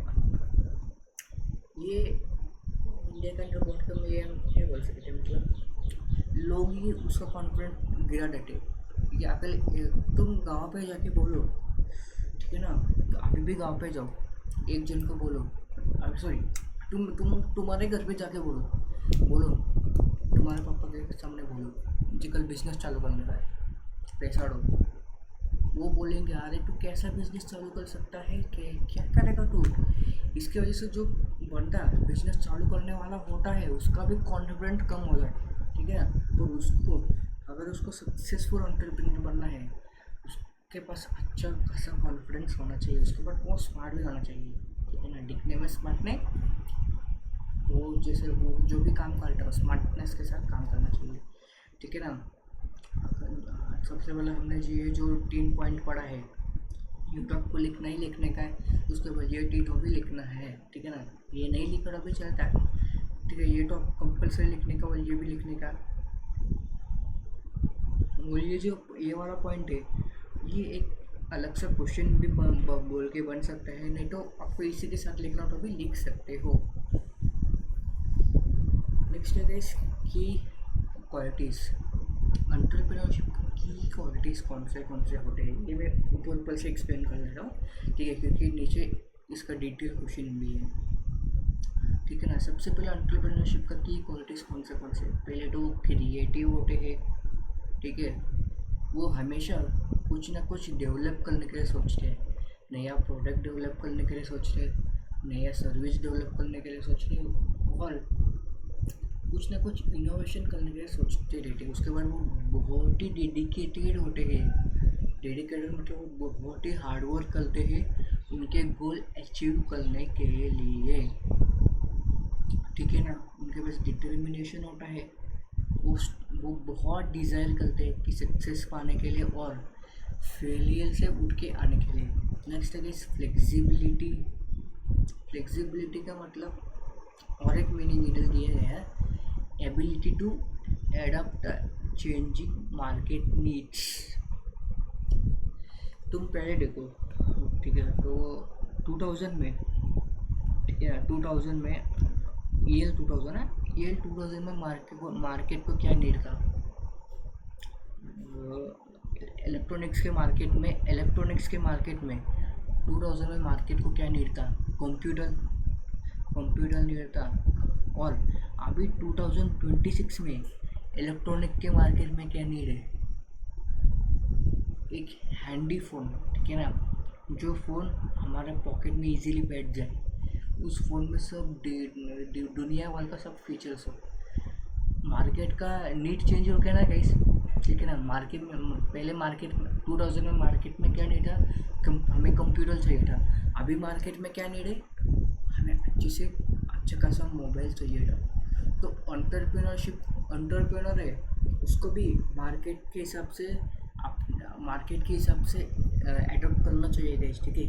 ये इंडिया के अंदर बहुत कम है, ये हम क्या बोल सकते हैं, मतलब लोग ही उसका कॉन्फिडेंस गिरा देते। या अगर तुम गांव पे जाके बोलो, ठीक है ना, तो अभी भी गांव पे जाओ, एक जन को बोलो, अभी सॉरी, तुम्हारे घर पे जाके बोलो तुम्हारे पापा के सामने बोलो मुझे कल बिजनेस चालू करने का है, पैसा दो। वो बोलेंगे अरे तू कैसा बिजनेस चालू कर सकता है, क्या करेगा तू। इसकी वजह से जो बंदा बिजनेस चालू करने वाला होता है उसका भी कॉन्फिडेंट कम हो जाता है, ठीक है। तो उसको अगर उसको सक्सेसफुल एंटरप्रेन्योर बनना है, उसके पास अच्छा खासा कॉन्फिडेंस होना चाहिए। उसके बाद वो स्मार्ट भी होना चाहिए, ठीक है ना। दिखने में स्मार्ट नहीं, वो जैसे वो जो भी काम करता है स्मार्टनेस के साथ काम करना चाहिए, ठीक है ना। सबसे पहले हमने ये जो 3 पॉइंट पढ़ा है, ये तो आपको लिखना ही लिखने का है। उसके बाद ये तीनों भी लिखना है, ठीक है ना। ये नहीं लिखना भी चलता है, ठीक है, ये तो कंपलसरी लिखने का और ये भी लिखने का। और ये जो ये वाला पॉइंट है, ये एक अलग सा क्वेश्चन भी बोल के बन सकता है, नहीं तो आपको इसी के साथ लिखना तो भी लिख सकते हो। नेक्स्ट है की क्वालिटीज़, एंटरप्रेन्योरशिप की क्वालिटीज़ कौन से होते हैं, ये मैं ऊपर से एक्सप्लेन कर ले रहा हूँ, ठीक है, क्योंकि नीचे इसका डिटेल क्वेश्चन भी है, ठीक है ना। सबसे पहले एंटरप्रेन्योरशिप का की क्वालिटीज़ कौन से पहले तो क्रिएटिव होते हैं, ठीक है। वो हमेशा कुछ ना कुछ डेवलप करने के लिए सोचते हैं, नया प्रोडक्ट डेवलप करने के लिए सोचते हैं, नया सर्विस डेवलप करने के लिए सोचते हैं, और कुछ ना कुछ इनोवेशन करने के लिए सोचते रहते हैं। उसके बाद वो बहुत ही डेडिकेटेड होते हैं। डेडिकेटेड मतलब वो बहुत ही हार्ड वर्क करते हैं उनके गोल अचीव करने के लिए, ठीक है ना। उनके पास डिटर्मिनेशन होता है। वो वो बहुत डिज़ायर करते हैं कि सक्सेस पाने के लिए और फेलियर से उठ के आने के लिए। नेक्स्ट है फ्लेक्सिबिलिटी। फ्लेक्सिबिलिटी का मतलब और एक मीनिंग इधर दिया गया है, ability to adapt changing market needs. तुम पहले देखो, ठीक है, तो 2000 में, ठीक है, 2000 में ईयर 2000 है, ईयर 2000 में मार्केट को क्या नीड था? इलेक्ट्रॉनिक्स के मार्केट में 2000 में मार्केट को क्या नीड था? कंप्यूटर नीड था। और अभी 2026 में इलेक्ट्रॉनिक के मार्केट में क्या नीड है? एक हैंडी फ़ोन, ठीक है ना, जो फ़ोन हमारे पॉकेट में इजीली बैठ जाए, उस फ़ोन में सब दुनिया भर का सब फीचर्स हो। मार्केट का नीड चेंज हो गया ना गाइस, ठीक है ना। मार्केट में पहले मार्केट में 2000 में मार्केट में क्या नीड था? हमें कंप्यूटर चाहिए था। अभी मार्केट में क्या नीड है? हमें अच्छा खासा मोबाइल चाहिए था। तो एंटरप्रेन्योर है, उसको भी मार्केट के हिसाब से एडॉप्ट करना चाहिए गाइस, ठीक है।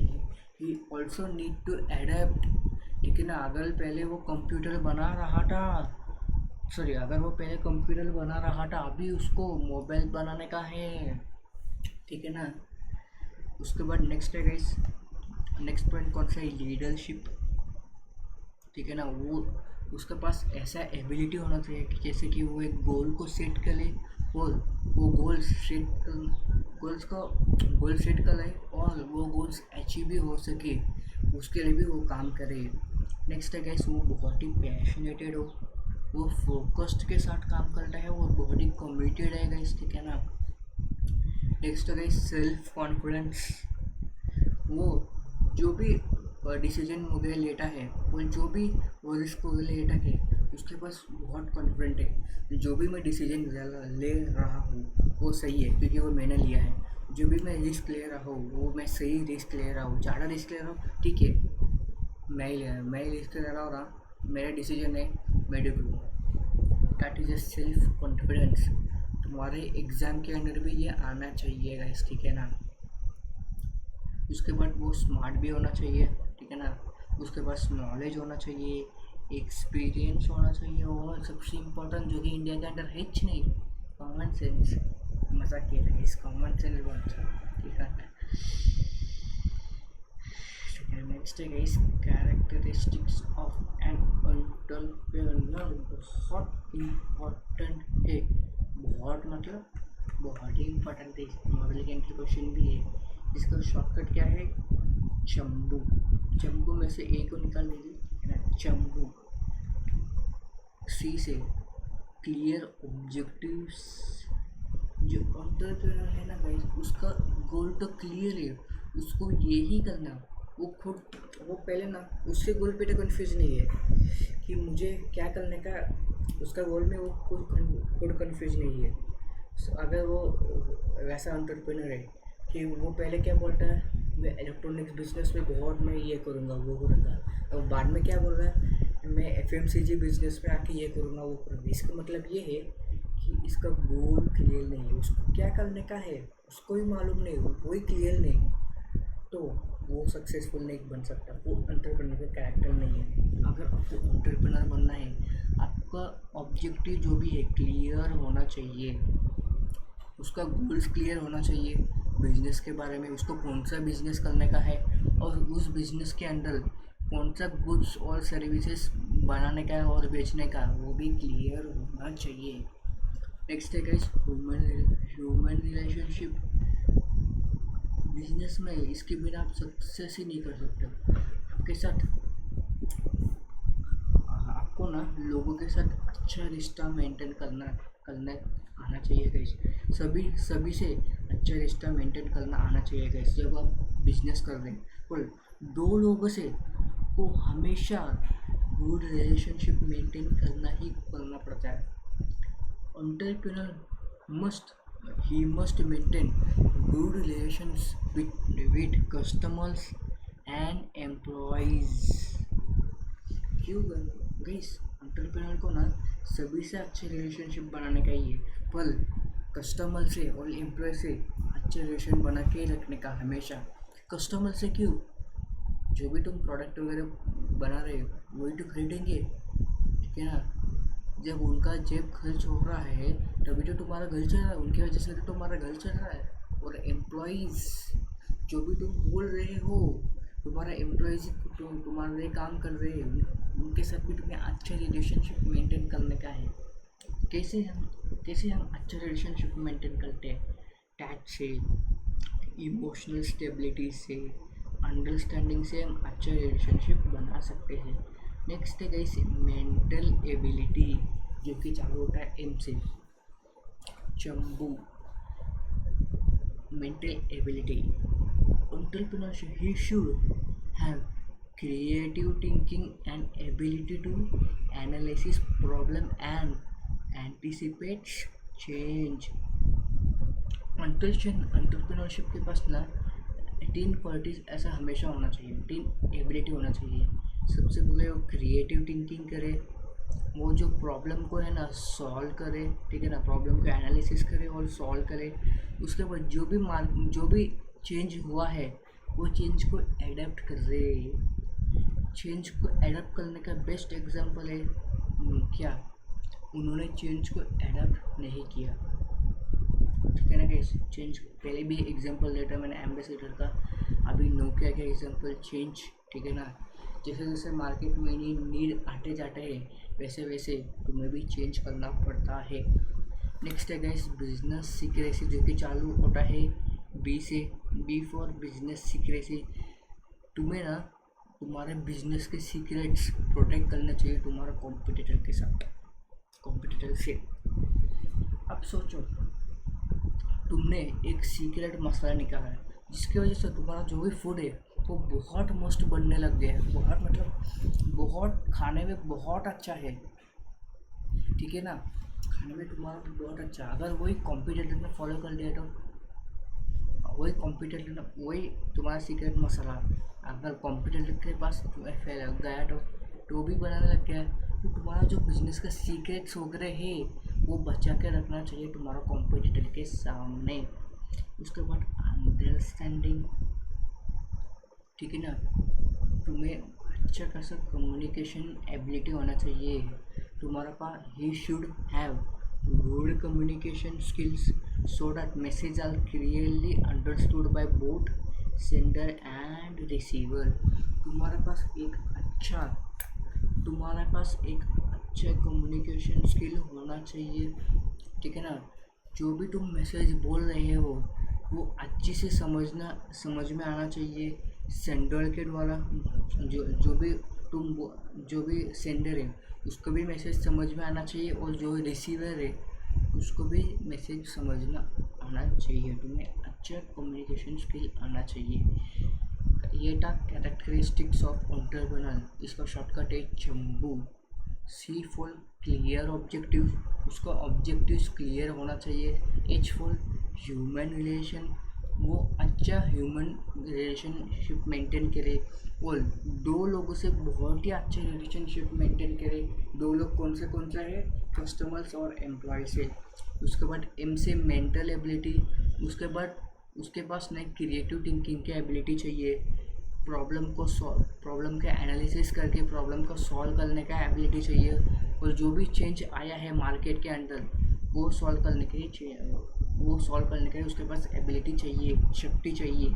He also need to adapt, ठीक है ना। अगर वो कंप्यूटर बना रहा था, अभी उसको मोबाइल बनाने का है, ठीक है ना। उसके बाद नेक्स्ट है गाइस, नेक्स्ट पॉइंट कौन सा है? लीडरशिप, ठीक है ना। वो उसके पास ऐसा एबिलिटी होना चाहिए कि जैसे कि वो एक गोल को सेट कर ले और वो गोल सेट कर ले और वो गोल्स अचीव भी हो सके, उसके लिए भी वो काम करे। नेक्स्ट है गाइस, वो बहुत ही पैशनेटेड हो, वो फोकस्ड के साथ काम करता है और बहुत ही कमिटेड है गाइस, ठीक है ना। नेक्स्ट है गाइस सेल्फ कॉन्फिडेंस। वो जो भी डिसीजन वगैरह लेता है और जो भी वो रिस्क वगैरह लेता है, उसके पास बहुत कॉन्फिडेंट है। जो भी मैं डिसीजन ले रहा हूँ वो सही है, क्योंकि वो मैंने लिया है। जो भी मैं रिस्क ले रहा हूँ वो मैं सही रिस्क ले रहा हूँ, ज़्यादा रिस्क ले रहा हूँ, ठीक है, मैं ही रिस्क ले रहा हूँ, मेरा डिसीजन है, मैं देखूँगा। That is a self confidence. तुम्हारे एग्ज़ाम के अंदर भी ये आना चाहिए गाइस, ठीक है ना। उसके बाद वो स्मार्ट भी होना चाहिए, ठीक है ना। उसके पास नॉलेज होना चाहिए, एक्सपीरियंस होना चाहिए और सबसे इम्पोर्टेंट जो कि इंडिया के अंदर है ही नहीं, कॉमन सेंस। मजाक किया था इस कॉमन सेंस बहुत, ठीक है। नेक्स्ट है guys characteristics of an entrepreneur. बहुत इम्पोर्टेंट है, बहुत मतलब बहुत ही इम्पोर्टेंट है। मॉडल के एंट्री क्वेश्चन भी है। इसका शॉर्टकट क्या है? चंबू में से ए को निकाल दीजिए ना, चंबू। सी से क्लियर ऑब्जेक्टिव्स। जो एंटरप्रेन्योर है ना गाइस, उसका गोल तो क्लियर है, उसको यही करना। वो पहले ना उसके गोल पे तो कन्फ्यूज नहीं है कि मुझे क्या करने का, उसका गोल में वो खुद कन्फ्यूज नहीं है। अगर वो वैसा एंटरप्रेन्योर है कि वो पहले क्या बोलता है, मैं इलेक्ट्रॉनिक्स बिजनेस में बहुत मैं ये करूँगा वो करूँगा, और बाद में क्या बोल रहा है, मैं FMCG बिजनेस में आके ये करूँगा वो करूँगा। इसका मतलब ये है कि इसका गोल क्लियर नहीं है, उसको क्या करने का है उसको भी मालूम नहीं, वही क्लियर नहीं, तो वो सक्सेसफुल नहीं बन सकता, वो एंटरप्रेन्योर का कैरेक्टर नहीं है। अगर आपको एंटरप्रेन्योर बनना है, आपका ऑब्जेक्टिव जो भी है क्लियर होना चाहिए, उसका गोल्स क्लियर होना चाहिए बिजनेस के बारे में, उसको कौन सा बिजनेस करने का है और उस बिजनेस के अंदर कौन सा गुड्स और सर्विसेज बनाने का है और बेचने का, वो भी क्लियर होना चाहिए। नेक्स्ट है गाइस ह्यूमन रिलेशनशिप। बिजनेस में इसके बिना आप सक्सेस ही नहीं कर सकते। आपके साथ आपको ना लोगों के साथ अच्छा रिश्ता मेंटेन करना आना चाहिए गाइस। सभी से अच्छा रिश्ता मेंटेन करना आना चाहिए गाइस। जब आप बिजनेस कर रहे हैं और दो लोगों से को हमेशा गुड रिलेशनशिप मेंटेन करना ही करना पड़ता है। Entrepreneur must he must maintain good relations with customers and employees। क्यों गाइस, एंटरप्रेन्योर को ना सभी से अच्छे रिलेशनशिप बनाने का ही है, पर कस्टमर से और एम्प्लॉय से अच्छे रिलेशन बना के रखने का हमेशा। कस्टमर से क्यों, जो भी तुम प्रोडक्ट वगैरह बना रहे हो वही तो खरीदेंगे, ठीक है ना। जब उनका जेब खर्च हो रहा है तभी तो तुम्हारा घर चल रहा है, उनकी वजह से तो तुम्हारा घर चल रहा है। और एम्प्लॉयज़, जो भी तुम बोल रहे हो, तुम्हारा एम्प्लॉयज़ तुम्हारे लिए काम कर रहे हैं, उनके साथ भी तुम्हें अच्छा रिलेशनशिप मेंटेन करने का है। कैसे हम अच्छा रिलेशनशिप मेंटेन करते हैं? टैक्स से, इमोशनल स्टेबिलिटी से, अंडरस्टैंडिंग से हम अच्छा रिलेशनशिप बना सकते हैं। नेक्स्ट है गाइस मेंटल एबिलिटी, जो कि चालू होता है एम से, चंबू। Mental ability, entrepreneurship he should have creative thinking and ability to analyze problem and anticipate change। Entrepreneurship के पास ना 3 क्वालिटीज़ ऐसा हमेशा होना चाहिए, 3 एबिलिटी होना चाहिए। सबसे पहले वो क्रिएटिव थिंकिंग करे, वो जो प्रॉब्लम को है ना सॉल्व करे, ठीक है ना, प्रॉब्लम को एनालिसिस करे और सॉल्व करे। उसके बाद जो भी चेंज हुआ है वो चेंज को एडेप्ट कर रहे। चेंज को एडेप्ट करने का बेस्ट एग्जांपल है क्या, उन्होंने चेंज को एडेप्ट नहीं किया, ठीक है ना गाइस। चेंज पहले भी एग्जांपल देता था मैंने एम्बेसडर का, अभी नोकिया का एग्जांपल चेंज, ठीक है ना। जैसे जैसे मार्केट में नीड आते जाते हैं वैसे वैसे तुम्हें भी चेंज करना पड़ता है। नेक्स्ट है गाइस बिजनेस सीक्रेसी, जो कि चालू होता है बी से, बी फॉर बिजनेस सीक्रेसी। तुम्हें ना तुम्हारे बिजनेस के सीक्रेट्स प्रोटेक्ट करना चाहिए तुम्हारा कॉम्पिटिटर के साथ, कॉम्पिटिटर से। अब सोचो तुमने एक सीक्रेट मसाला निकाला है जिसकी वजह से तुम्हारा जो भी फूड है वो बहुत मस्त बनने लग गया है, बहुत मतलब बहुत खाने में बहुत अच्छा है, ठीक है ना, खाने में तुम्हारा बहुत अच्छा। अगर वही कॉम्पिटिटर ने फॉलो कर लिया तो वही कॉम्पिटिटर ने वही तुम्हारा सीक्रेट मसाला अगर कॉम्पिटिटर के पास तुम्हें फैल गया तो भी बनाने लग गया, तो तुम्हारा जो बिजनेस का सीक्रेट्स वगैरह है वो बचा के रखना चाहिए तुम्हारा कॉम्पिटिटर के सामने। उसके बाद अंडरस्टैंडिंग, ठीक है ना, तुम्हें अच्छा खासा कम्युनिकेशन एबिलिटी होना चाहिए तुम्हारा पास। He should have good communication skills so that messages are clearly understood by both sender and receiver। तुम्हारे पास एक अच्छा कम्युनिकेशन स्किल होना चाहिए, ठीक है ना। जो भी तुम मैसेज बोल रहे हो वो अच्छी से समझ में आना चाहिए सेंडर के द्वारा। जो भी सेंडर है उसको भी मैसेज समझ में आना चाहिए और जो रिसीवर है उसको भी मैसेज समझना आना चाहिए। तुम्हें अच्छा कम्युनिकेशन स्किल आना चाहिए। ये था कैरेक्टरिस्टिक्स ऑफ एंटरप्रेन्योर, इसका शॉर्टकट है चंबू। सी फॉर क्लियर ऑब्जेक्टिव, उसका ऑब्जेक्टिव्स क्लियर होना चाहिए। एच फॉर ह्यूमन रिलेशन, वो अच्छा ह्यूमन रिलेशनशिप मेंटेन करे और 2 लोगों से बहुत ही अच्छे रिलेशनशिप मेंटेन करे। 2 लोग कौन सा है, कस्टमर्स और एम्प्लॉय से। उसके बाद एम से मेंटल एबिलिटी, उसके पास नई क्रिएटिव थिंकिंग की एबिलिटी चाहिए। प्रॉब्लम का एनालिसिस करके प्रॉब्लम को सॉल्व करने का एबिलिटी चाहिए और जो भी चेंज आया है मार्केट के अंदर वो सॉल्व करने के लिए उसके पास एबिलिटी चाहिए, शक्ति चाहिए।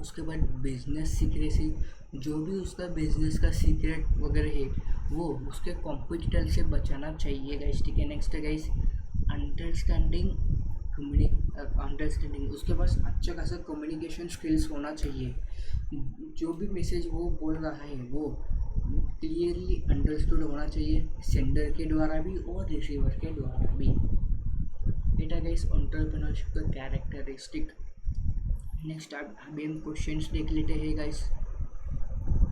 उसके बाद बिजनेस सीक्रेसी, जो भी उसका बिजनेस का सीक्रेट वगैरह है वो उसके कॉम्पिटिटर से बचाना चाहिए गाइस, ठीक है। नेक्स्ट है गाइस अंडरस्टैंडिंग, उसके पास अच्छा खासा कम्युनिकेशन स्किल्स होना चाहिए। जो भी मैसेज वो बोल रहा है वो क्लियरली अंडरस्टूड होना चाहिए सेंडर के द्वारा भी और रिसीवर के द्वारा भी। बेटा गाइस एंटरप्रेन्योरशिप का कैरेक्टरिस्टिक। नेक्स्ट अभी हम क्वेश्चंस देख लेते हैं guys.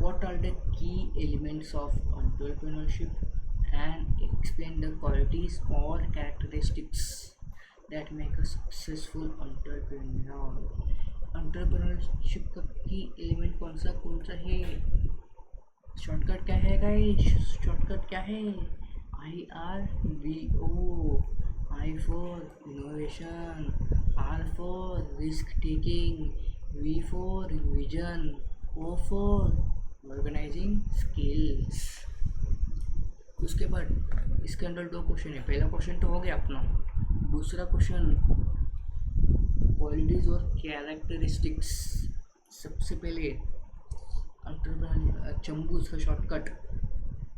what are the key elements of entrepreneurship and explain the qualities or characteristics that make a successful entrepreneur. entrepreneurship का की एलिमेंट कौन सा है? शॉर्टकट क्या है गाइस? शॉर्टकट क्या है? IRVO. I for innovation, R for risk taking, V for vision, O for organizing skills. उसके बाद इसके अंदर दो क्वेश्चन है. पहला क्वेश्चन तो हो गया अपना. दूसरा क्वेश्चन क्वालिटीज और कैरेक्टरिस्टिक्स. सबसे पहले चंबू उसका शॉर्टकट.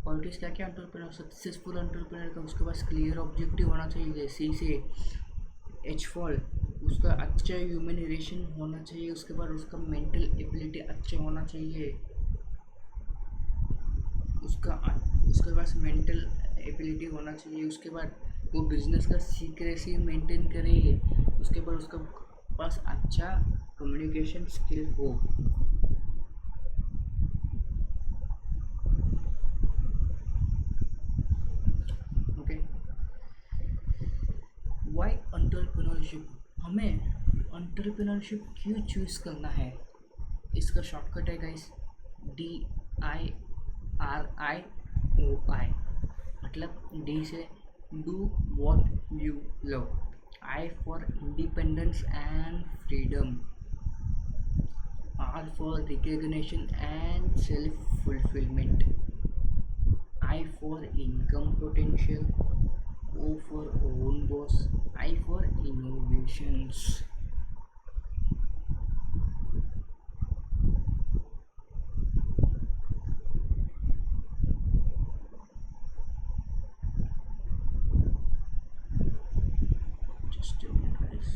क्वालिटीज क्या क्या एंटरप्रेन्योर, सक्सेसफुल एंटरप्रेन्योर का उसके पास क्लियर ऑब्जेक्टिव होना चाहिए. सी से एच फॉल उसका अच्छा ह्यूमन रिलेशन होना चाहिए. उसके बाद उसका मेंटल एबिलिटी अच्छा होना चाहिए. उसके पास मेंटल एबिलिटी होना चाहिए. उसके बाद वो बिजनेस का सीक्रेसी मेंटेन करे. उसके बाद उसका पास अच्छा कम्युनिकेशन स्किल हो. ओके, वाई एंटरप्रेन्योरशिप, हमें एंटरप्रेन्योरशिप क्यों चूज़ करना है? इसका शॉर्टकट है गाइस DIRIOI. मतलब डी से do what you love, I for independence and freedom, R for recognition and self fulfilment, I for income potential, O for own boss, I for innovations. Just a minute guys.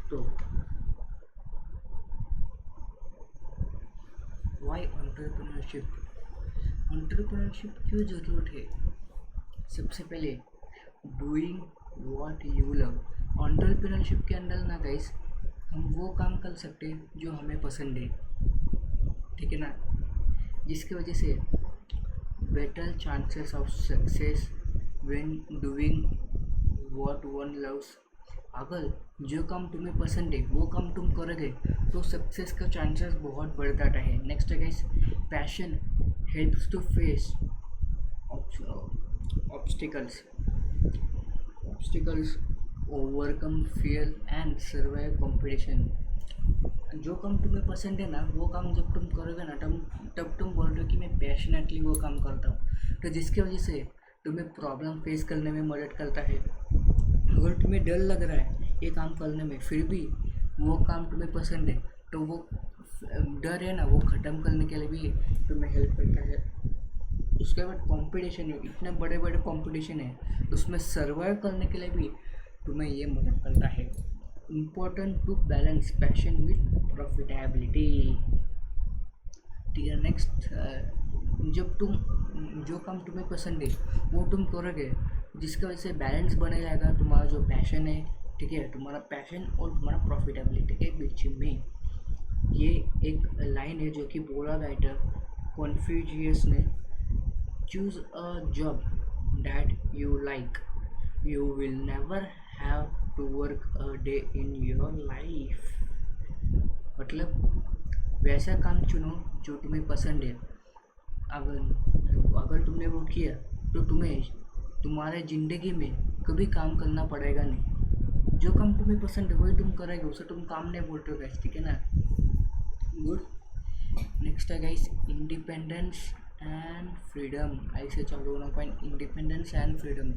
तो Y entrepreneurship, entrepreneurship क्यों ज़रूरत है? सबसे पहले doing what you love. Entrepreneurship के अंदर ना guys हम वो काम कर सकते हैं जो हमें पसंद है. ठीक है ना? जिसकी वजह से better chances of success when doing what one loves. अगर जो काम तुम्हें पसंद है वो काम तुम करोगे तो सक्सेस का चांसेस बहुत बढ़ जाता है. नेक्स्ट है guys passion helps to face obstacles overcome fear and survive competition. जो काम तुम्हें पसंद है ना वो काम जब तुम करोगे ना तब तुम बोल रहे हो कि मैं पैशनेटली वो काम करता हूँ. तो जिसकी वजह से तुम्हें प्रॉब्लम फेस करने में मदद करता है. अगर तुम्हें डर लग रहा है ये काम करने में फिर भी वो काम तुम्हें पसंद है तो वो डर है ना वो ख़त्म करने के लिए भी तुम्हें हेल्प करता है. उसके बाद कंपटीशन है, इतने बड़े बड़े कंपटीशन है उसमें सर्वाइव करने के लिए भी तुम्हें ये मदद करता है. Important to balance passion with profitability. ठीक है. नेक्स्ट जब तुम जो काम तुम्हें पसंद है वो तुम करोगे जिसकी वजह से बैलेंस बने रहेगा तुम्हारा जो पैशन है. ठीक है, तुम्हारा पैशन और तुम्हारा प्रॉफिटेबिलिटी के बीच में. ये एक लाइन है जो कि बोला गया था कॉन्फ्यूशियस ने. Choose a job that you like, you will never have to work a day in your life. मतलब वैसा काम चुनो जो तुम्हें पसंद है. अगर तुमने वो किया तो तुम्हें तुम्हारे ज़िंदगी में कभी काम करना पड़ेगा नहीं. जो काम तुम्हें पसंद है वही तुम करोगे, उसे तुम काम नहीं बोलते हो गाइस. ठीक है ना? गुड. नेक्स्ट है गाइस इंडिपेंडेंस एंड फ्रीडम. ऐसे चालू होना पॉइंट इंडिपेंडेंस एंड फ्रीडम.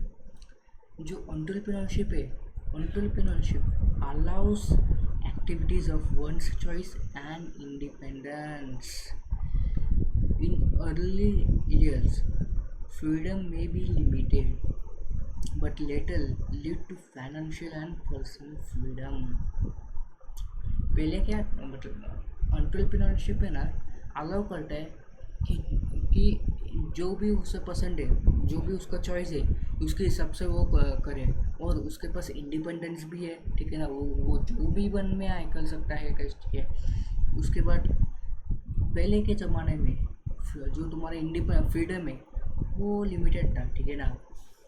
जो एंटरप्रेन्योरशिप है, entrepreneurship allow us activities of one's choice and independence. In early years, freedom may be limited, but later lead to financial and personal freedom. पहले क्या मतलब entrepreneurship है ना, अलाउ करता है कि जो भी उसे पसंद है, जो भी उसका चॉइस है, उसके हिसाब से वो करे, और उसके पास इंडिपेंडेंस भी है, ठीक है ना। वो जो भी मन में आए कर सकता है, ठीक है। उसके बाद पहले के ज़माने में जो तुम्हारा इंडिपेंड फ्रीडम है वो लिमिटेड था, ठीक है ना।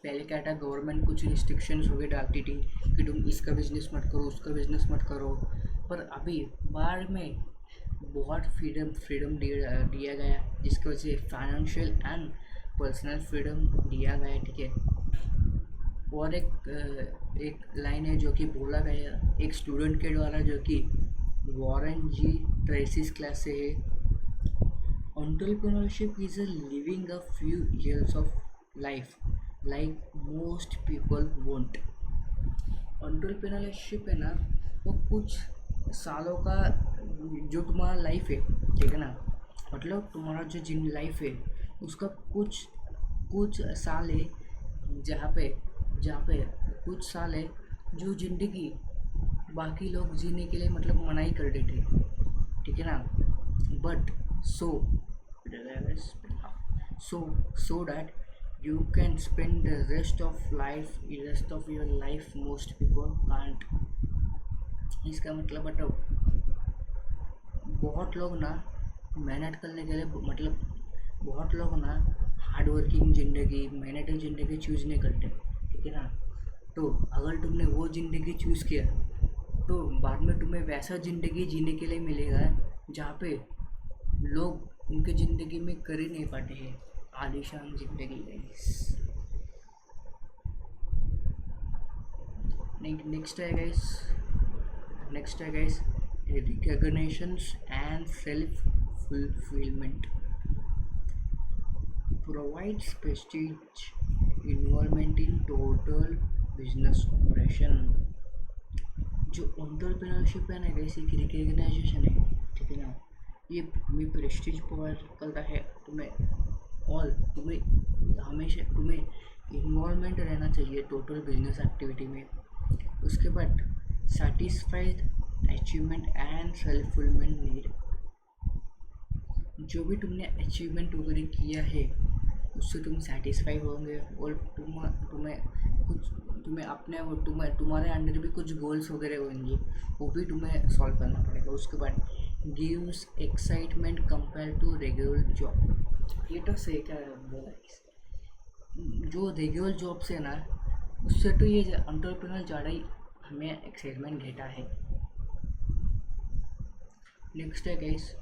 पहले क्या था, गवर्नमेंट कुछ रिस्ट्रिक्शंस वगैरह डालती थी कि तुम इसका बिजनेस मत करो, उसका बिजनेस मत करो। पर अभी बाद में बहुत फ्रीडम दिया गया, जिसकी वजह से फाइनेंशियल एंड पर्सनल फ्रीडम दिया गया, ठीक है। और एक लाइन है जो कि बोला गया एक स्टूडेंट के द्वारा, जो कि वॉरेन जी ट्रेसिस क्लास से है। Entrepreneurship is a living a few years of life like most people want. Entrepreneurship है ना, वो कुछ सालों का जो तुम्हारा लाइफ है, ठीक है ना। मतलब तुम्हारा जो जिन लाइफ है उसका कुछ साल है, जहाँ पे कुछ साल है जो ज़िंदगी बाकी लोग जीने के लिए मतलब मनाही कर देते, ठीक है ना। But so that you can spend the rest of your life most people can't. इसका मतलब बताओ, बहुत लोग ना मेहनत करने के लिए, मतलब बहुत लोग ना हार्ड वर्किंग ज़िंदगी, मेहनती ज़िंदगी चूज़ नहीं करते, ठीक है ना। तो अगर तुमने वो ज़िंदगी चूज़ किया तो बाद में तुम्हें वैसा ज़िंदगी जीने के लिए मिलेगा जहाँ पे लोग उनके ज़िंदगी में कर ही नहीं पाते हैं आलीशान ज़िंदगी। गाइस नेक्स्ट है guys recognitions and self fulfilment provides Prestige involvement in total business operation. जो एंटरप्रेन्योरशिप है ना गाइस, एक रिकॉग्नाइजेशन है, ठीक है ना। ये तुम्हें प्रेस्टीज प्रोवाइड करता है तुम्हें, और हमेशा तुम्हें इन्वॉल्वमेंट रहना चाहिए टोटल बिजनेस एक्टिविटी में। उसके बाद satisfied achievement and self fulfilment need. जो भी तुमने अचीवमेंट वगैरह किया है उससे तुम सेटिस्फाई होंगे, और तुम्हारे अंदर भी कुछ गोल्स वगैरह होंगे, वो भी तुम्हें सॉल्व करना पड़ेगा। उसके बाद gives excitement compare to regular job. ये तो सही क्या बोला, जो रेगुलर जॉब से ना उससे तो ये एंटरप्रेन्योर ज़्यादा ही हमें एक्साइटमेंट देता है। नेक्स्ट है गाइस,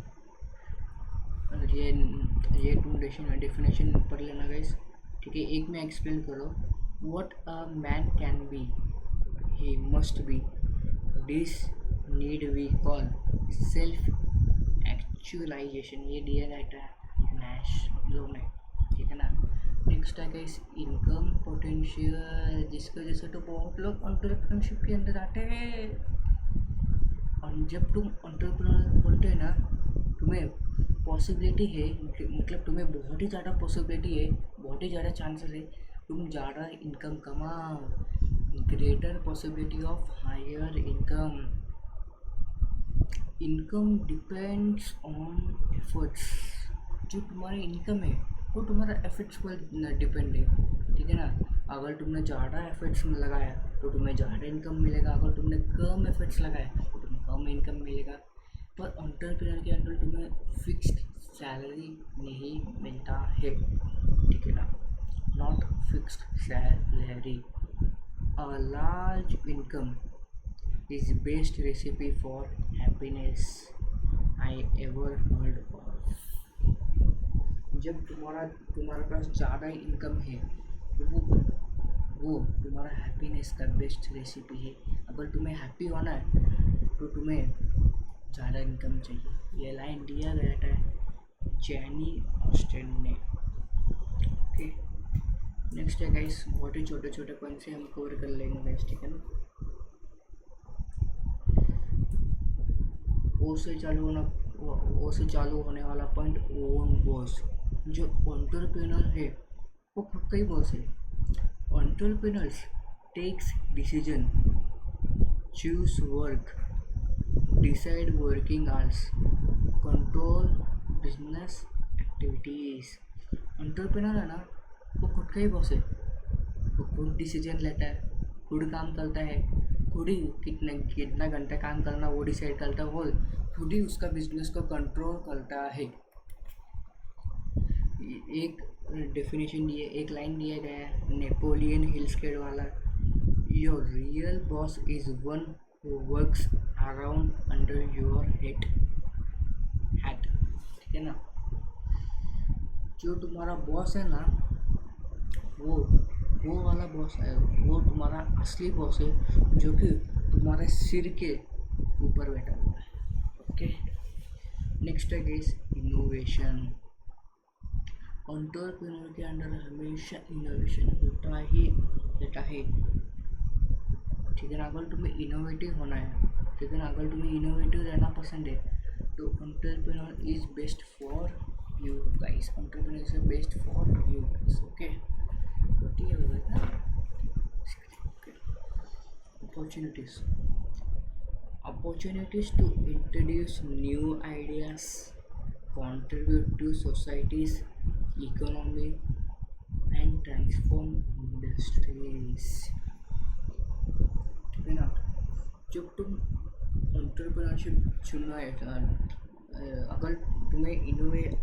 ये तुम डेफिनेशन पढ़ लेना गाइस, ठीक है। एक में एक्सप्लेन करो, what a man can be he must be, this need we call self actualisation. ये दिया जाता है नैश लो में, ठीक है ना। नेक्स्ट है गाइस इनकम पोटेंशियल, जिसकी वजह से तो बहुत लोग एंटरप्रेन्योरशिप के अंदर आते हैं। और जब तुम एंटरप्रेन्योर बोलते हैं ना, तुम्हें पॉसिबिलिटी है, मतलब तुम्हें बहुत ही ज़्यादा पॉसिबिलिटी है, बहुत ही ज़्यादा चांसेस है तुम ज़्यादा इनकम कमाओ, greater possibility of higher income. Income depends on efforts. जो तुम्हारी इनकम है वो तुम्हारा एफर्ट्स पर डिपेंड है, ठीक है ना। अगर तुमने ज़्यादा एफर्ट्स में लगाया तो तुम्हें ज़्यादा इनकम मिलेगा, अगर तुमने कम एफर्ट्स लगाया तो तुम्हें कम इनकम मिलेगा। पर एंटरप्रेन्योर के अंदर तुम्हें फिक्स्ड सैलरी नहीं मिलता है, ठीक है ना। Not fixed salary. A large income is best recipe for happiness I ever heard of. जब तुम्हारे पास ज़्यादा इनकम है तो वो तुम्हारा हैप्पीनेस का बेस्ट रेसिपी है। अगर तुम्हें हैप्पी होना है तो तुम्हें ज़्यादा इनकम चाहिए। ये लाइन दिया गया था जैनी ऑस्टिन ने, ओके। नेक्स्ट है गाइस, बहुत ही छोटे छोटे पॉइंट से हम कवर कर लेंगे गाइस, ठीक है ना। ओ से चालू होने वाला पॉइंट ओन बॉस। जो एंटरप्रेन्योर है वो खुद का ही बॉस है। Entrepreneurs takes decision, choose work, decide working hours, control business activities. Entrepreneur है ना, वो खुद का ही बॉस है। वो खुद डिसीजन लेता है, खुद काम करता है, खुद ही कितना घंटा काम करना वो डिसाइड करता है, वो खुद ही उसका बिजनेस को कंट्रोल करता है। एक डेफिनेशन दिए, एक लाइन दिया गया है नेपोलियन हिल स्केट वाला, your real boss is one who works around under your hat. ठीक है ना। जो तुम्हारा बॉस है ना, वो वाला बॉस है, वो तुम्हारा असली बॉस है, जो कि तुम्हारे सिर के ऊपर बैठा हुआ है। ओके, नेक्स्ट है गाइस इनोवेशन। एंटरप्रेन्योर के अंदर हमेशा इनोवेशन होता ही रहता है। ठीक है ना। अगर तुम्हें इनोवेटिव होना है, ठीक है ना, अगर तुम्हें इनोवेटिव रहना पसंद है तो entrepreneur is best for you guys. Entrepreneur is best for you guys. Okay, ठीक है ना। Opportunities to introduce new ideas, contribute to society's economy and transform industries। ठीक है ना। जब तुम एंटरप्रेन्योरशिप चुनना है, अगर तुम्हें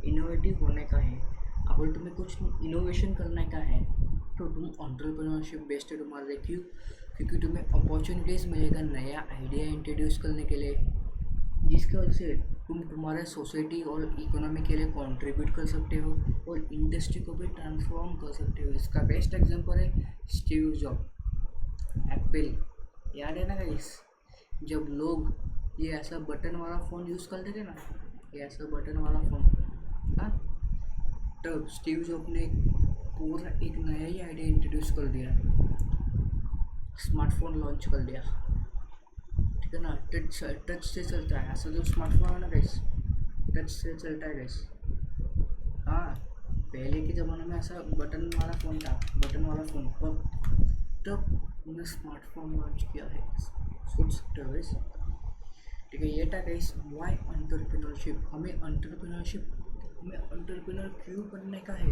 इनोवेटिव होने का है, अगर तुम्हें कुछ इनोवेशन करने का है, तो तुम एंटरप्रेन्योरशिप बेस्ट है तुम्हारे लिए। क्यों? क्योंकि तुम्हें अपॉर्चुनिटीज़ मिलेगा नया आइडिया इंट्रोड्यूस करने के लिए, जिसकी वजह से तुम तुम्हारे सोसाइटी और इकोनॉमी के लिए कंट्रीब्यूट कर सकते हो और इंडस्ट्री को भी ट्रांसफॉर्म कर सकते हो। इसका बेस्ट एग्जांपल है स्टीव जॉब, एप्पल। याद है ना गाइस, जब लोग ये ऐसा बटन वाला फ़ोन यूज़ करते थे ना, ये ऐसा बटन वाला फ़ोन, हाँ, तब स्टीव जॉब ने पूरा एक नया ही आइडिया इंट्रोड्यूस कर दिया, स्मार्टफोन लॉन्च कर दिया। ठीक है ना। टच से चलता है, ऐसा जो स्मार्टफोन है ना गाइस, टच से चलता है गाइस। हाँ, पहले के ज़माने में ऐसा बटन वाला फ़ोन था, बटन वाला फ़ोन, तब उन्होंने स्मार्टफोन लॉन्च किया है। सोच सकते हो गाइस। ठीक है, ये था गाइस वाई एंटरप्रेन्योरशिप। हमें एंटरप्रेन्योर क्यों बनने का है।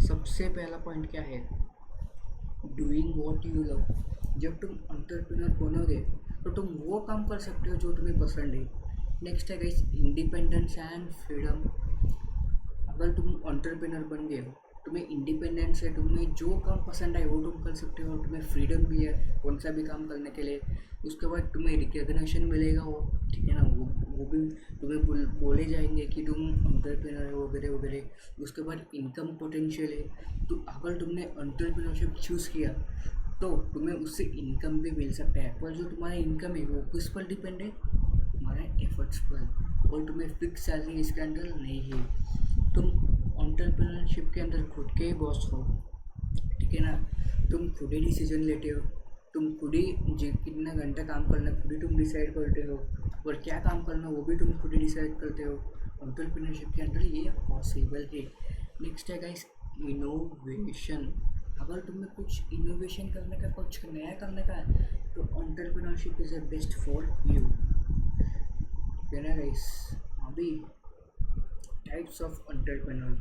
सबसे पहला पॉइंट क्या है, डूइंग व्हाट यू लव। जब तुम एंटरप्रेन्योर बनोगे तो तुम वो काम कर सकते हो जो तुम्हें पसंद है। नेक्स्ट है गाइस इंडिपेंडेंस एंड फ्रीडम। अगर तुम एंटरप्रेन्योर बन गए हो, तुम्हें इंडिपेंडेंस है, तुम्हें जो काम पसंद है वो तुम कर सकते हो, तुम्हें फ्रीडम भी है कौन सा भी काम करने के लिए। उसके बाद तुम्हें रिकग्निशन मिलेगा, वो ठीक है ना, वो भी तुम्हें बोले जाएंगे कि तुम एंटरप्रेन्योर है वगैरह वगैरह। उसके बाद इनकम पोटेंशियल है, तो अगर तुमने एंटरप्रेन्योरशिप चूज़ किया तो तुम्हें उससे इनकम भी मिल सकता है। पर जो तुम्हारा इनकम है वो किस पर डिपेंड है, तुम्हारे एफर्ट्स पर, और तुम्हें फिक्स सैलरी इसके अंदर नहीं है। तुम एंटरप्रेन्योरशिप के अंदर खुद के ही बॉस हो। ठीक है ना। तुम खुद ही डिसीजन लेते हो, तुम खुद ही कितना घंटा काम करना खुद ही तुम डिसाइड करते हो, और क्या काम करना वो भी तुम खुद ही डिसाइड करते हो। एंटरप्रेन्योरशिप के अंदर ये पॉसिबल है। नेक्स्ट है गाइस इनोवेशन। अगर तुम्हें कुछ इनोवेशन करने का, कुछ नया करने का है, तो entrepreneurship is a best for you. ठीक है ना गाइस। अभी टाइप्स ऑफ एंटरप्रेन्योर,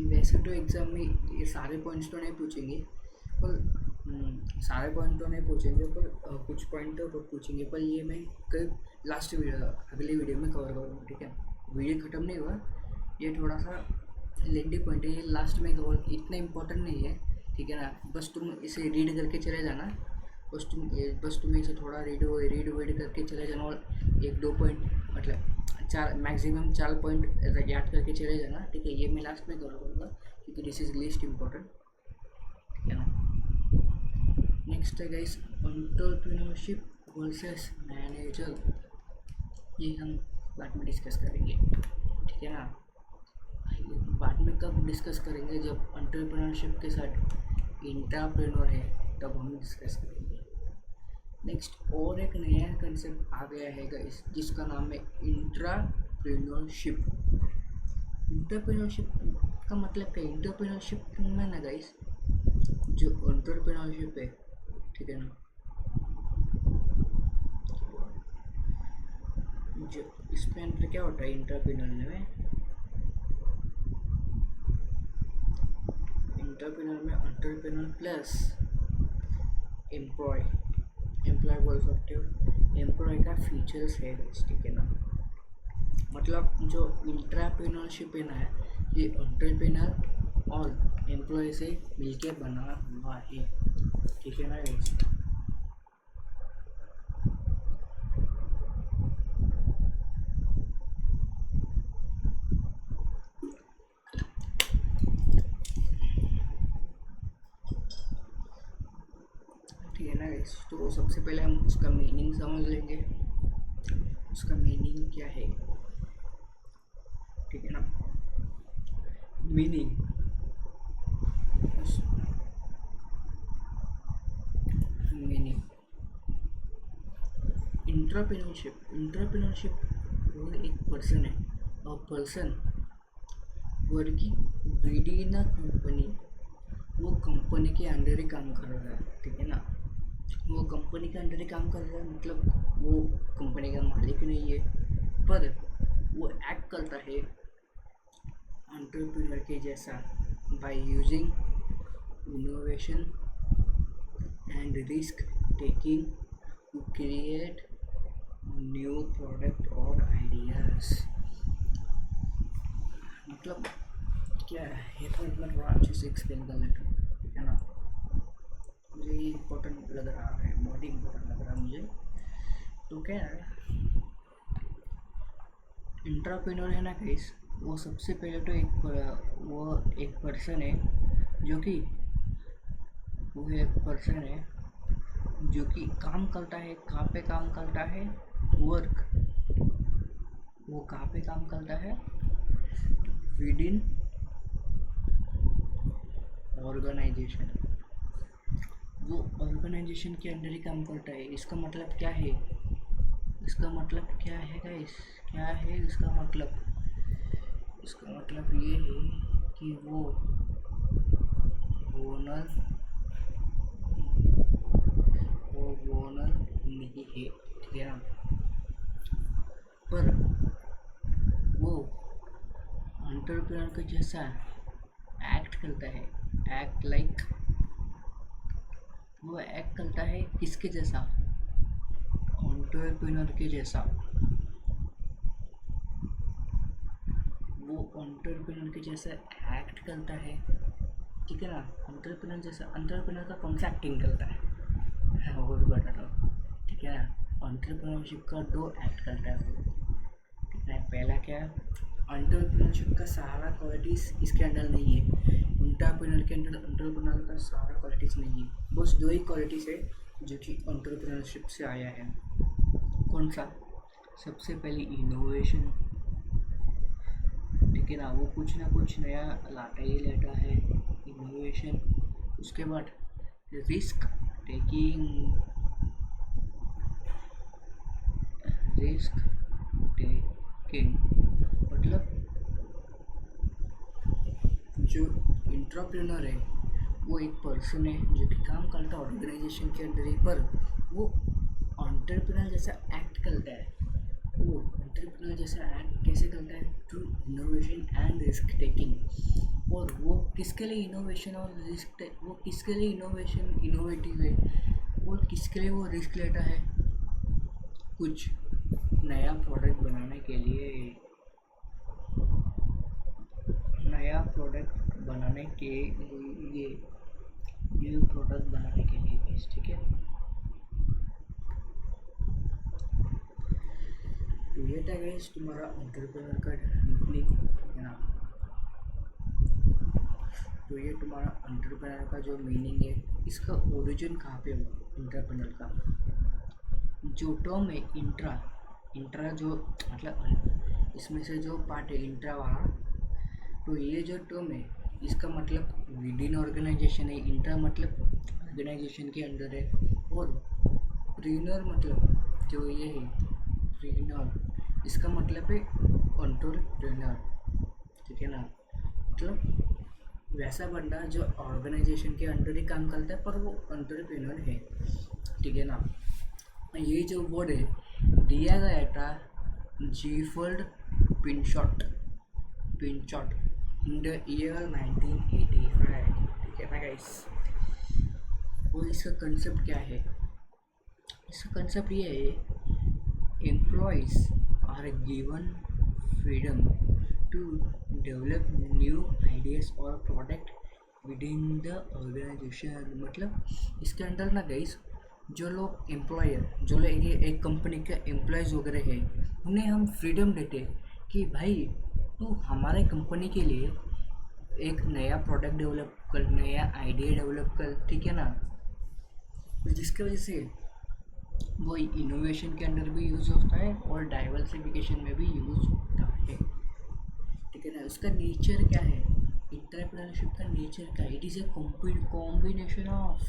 वैसे तो एग्ज़ाम में ये सारे पॉइंट्स तो नहीं पूछेंगे, पर सारे पॉइंट तो नहीं पूछेंगे, पर कुछ पॉइंट तो पूछेंगे। पर ये मैं कल लास्ट अगले वीडियो में कवर करूँगा। ठीक है, वीडियो ख़त्म नहीं हुआ, ये थोड़ा सा लेंथी पॉइंट है, ये लास्ट में कवर, इतना इम्पोर्टेंट नहीं है। ठीक है ना। बस तुम इसे रीड करके चले जाना, बस तुम इसे थोड़ा रीड करके चले जाना, और एक दो पॉइंट मतलब मैक्सिमम 4 पॉइंट याद करके चले जाना। ठीक है, ये मैं लास्ट में कवर करूँगा क्योंकि दिस इज़ लीस्ट इम्पोर्टेंट। ठीक है ना। नेक्स्ट है गाइस एंटरप्रेन्योरशिप वर्सेस मैनेजर, ये हम बाद में डिस्कस करेंगे। ठीक है ना। बाद में कब डिस्कस करेंगे, जब एंटरप्रेन्योरशिप के साथ इंट्राप्रेन्योर है तब हम डिस्कस करेंगे। नेक्स्ट और एक नया कंसेप्ट आ गया है गाइस, जिसका नाम है इंट्राप्रेन्योरशिप। इंटरप्रेन्योरशिप का मतलब क्या है? इंटरप्रेन्योरशिप में ना गाइस, जो एंटरप्रेन्योरशिप है, ठीक है ना, जो इसमें अंदर क्या होता है इंटरप्रेन्योर में, एंटरप्रेन्योर प्लस एम्प्लॉय बोल सकते हो। एम्प्लॉय का फीचर्स है गाइस, ठीक है ना। मतलब जो इंट्राप्रेन्योरशिप है ना, ये एंटरप्रेन्योर और एम्प्लॉय से मिलके बना हुआ है, ठीक है ना गाइस। ठीक है ना गाइस, तो सबसे पहले हम उसका मीनिंग समझ लेंगे, उसका मीनिंग क्या है, ठीक है ना। मीनिंग मीनिंग इंटरप्रेन्योरशिप वो एक पर्सन है, और person working within a company, वो कंपनी के अंडर ही काम कर रहा है, ठीक है ना। वो कंपनी के अंडर ही काम कर रहा है, मतलब वो कंपनी का मालिक नहीं है, पर वो एक्ट करता है एंटरप्रेन्योर के जैसा by using innovation and risk taking to create new product और आइडियाज़। मतलब क्या है ये पॉइंट मैं थोड़ा अच्छे से एक्सप्लेन कर लेता हूँ, ठीक है ना। मुझे ये इम्पोर्टेंट लग रहा है, बहुत ही इम्पोर्टेंट लग रहा है मुझे। तो क्या है, इंट्राप्रेन्योर है ना गाइस, वो सबसे पहले तो वो एक पर्सन है जो कि वो एक पर्सन है जो कि काम करता है। कहाँ पे काम करता है? वर्क। वो कहाँ पे काम करता है? Within organisation. वो ऑर्गेनाइजेशन के अंदर ही काम करता है। इसका मतलब क्या है? इसका मतलब क्या है गाइस? क्या है इसका मतलब? इसका मतलब ये है कि वो ओनर नहीं है, ठीक है ना। पर वो एंटरप्रेन्योर के जैसा एक्ट करता है, एक्ट लाइक, वो एक्ट करता है किसके जैसा? एंटरप्रेन्योर के जैसा। वो एंटरप्रेन्योर के जैसा एक्ट करता है, ठीक है ना। एंटरप्रेन्योर जैसा, एंटरप्रेन्योर का कौन सा एक्टिंग करता है वो भी बता रहा हूँ, ठीक है ना। एंटरप्रेन्योरशिप का दो एक्ट करता है वो, ठीक है। पहला क्या है, एंटरप्रेन्योरशिप का सारा क्वालिटीज़ इसके अंदर नहीं है। एंटरप्रेन्योर के अंदर एंटरप्रेन्योर का सारा क्वालिटीज़ नहीं है, बस दो ही क्वालिटीज़ है जो कि एंटरप्रेन्योरशिप से आया है। कौन सा? सबसे पहले इनोवेशन, ठीक है ना। वो कुछ ना कुछ नया लाता ही लेता है, इनोवेशन। उसके बाद रिस्क टेकिंग, रिस्क टेकिंग मतलब जो इंट्राप्रेन्योर है वो एक पर्सन है जो कि काम करता है ऑर्गेनाइजेशन के अंदर ही, पर वो एंटरप्रेन्योर जैसा एक्ट करता है। वो एंटरप्रेन्योर जैसा एक्ट कैसे करता है? Through innovation and risk taking. और वो किसके लिए इनोवेशन और रिस्क, वो किसके लिए इनोवेटिव है, और किसके लिए वो रिस्क लेता है? कुछ नया प्रोडक्ट बनाने के लिए, नया प्रोडक्ट बनाने के लिए, न्यू प्रोडक्ट बनाने के लिए, ठीक है। तो ये था गाइस तुम्हारा एंटरप्रेन्योर का मीनिंग, है ना। तो ये तुम्हारा एंटरप्रेन्योर का जो मीनिंग है, इसका ओरिजिन कहाँ पे हुआ एंटरप्रेन्योर का? जो टर्म है इंट्रा जो मतलब इसमें से जो पार्ट है इंट्रा वहाँ, तो ये जो टर्म है इसका मतलब विद इन ऑर्गेनाइजेशन है। इंट्रा मतलब ऑर्गेनाइजेशन के अंदर है, और एंटरप्रेन्योर मतलब जो ये है प्रेन्योर, इसका मतलब है एंटरप्रेन्योर, ठीक है ना। मतलब वैसा बंदा जो ऑर्गेनाइजेशन के अंडर ही काम करता है पर वो एंटरप्रेन्योर है, ठीक है ना। ये जो वर्ड है दिया गया था जीफर्ड पिनशॉट इन द ईयर 1985, ठीक है ना गाइस। और इसका कंसेप्ट क्या है, इसका कंसेप्ट ये है employees are given freedom to develop new ideas और product within the organisation. मतलब इसके अंदर ना गाइस जो लोग एम्प्लॉयर, जो लोग एक कंपनी के एम्प्लॉयज़ वगैरह है, उन्हें हम फ्रीडम देते कि भाई तू हमारे कंपनी के लिए एक नया प्रोडक्ट डेवलप कर, नया आइडिया डेवलप कर, ठीक है ना। जिसकी वजह से वो इनोवेशन के अंदर भी यूज़ होता है और डाइवर्सिफिकेशन में भी यूज़ होता है, ठीक है ना। उसका नेचर क्या है, एंटरप्रेन्योरशिप का नेचर क्या है, it is a combination of,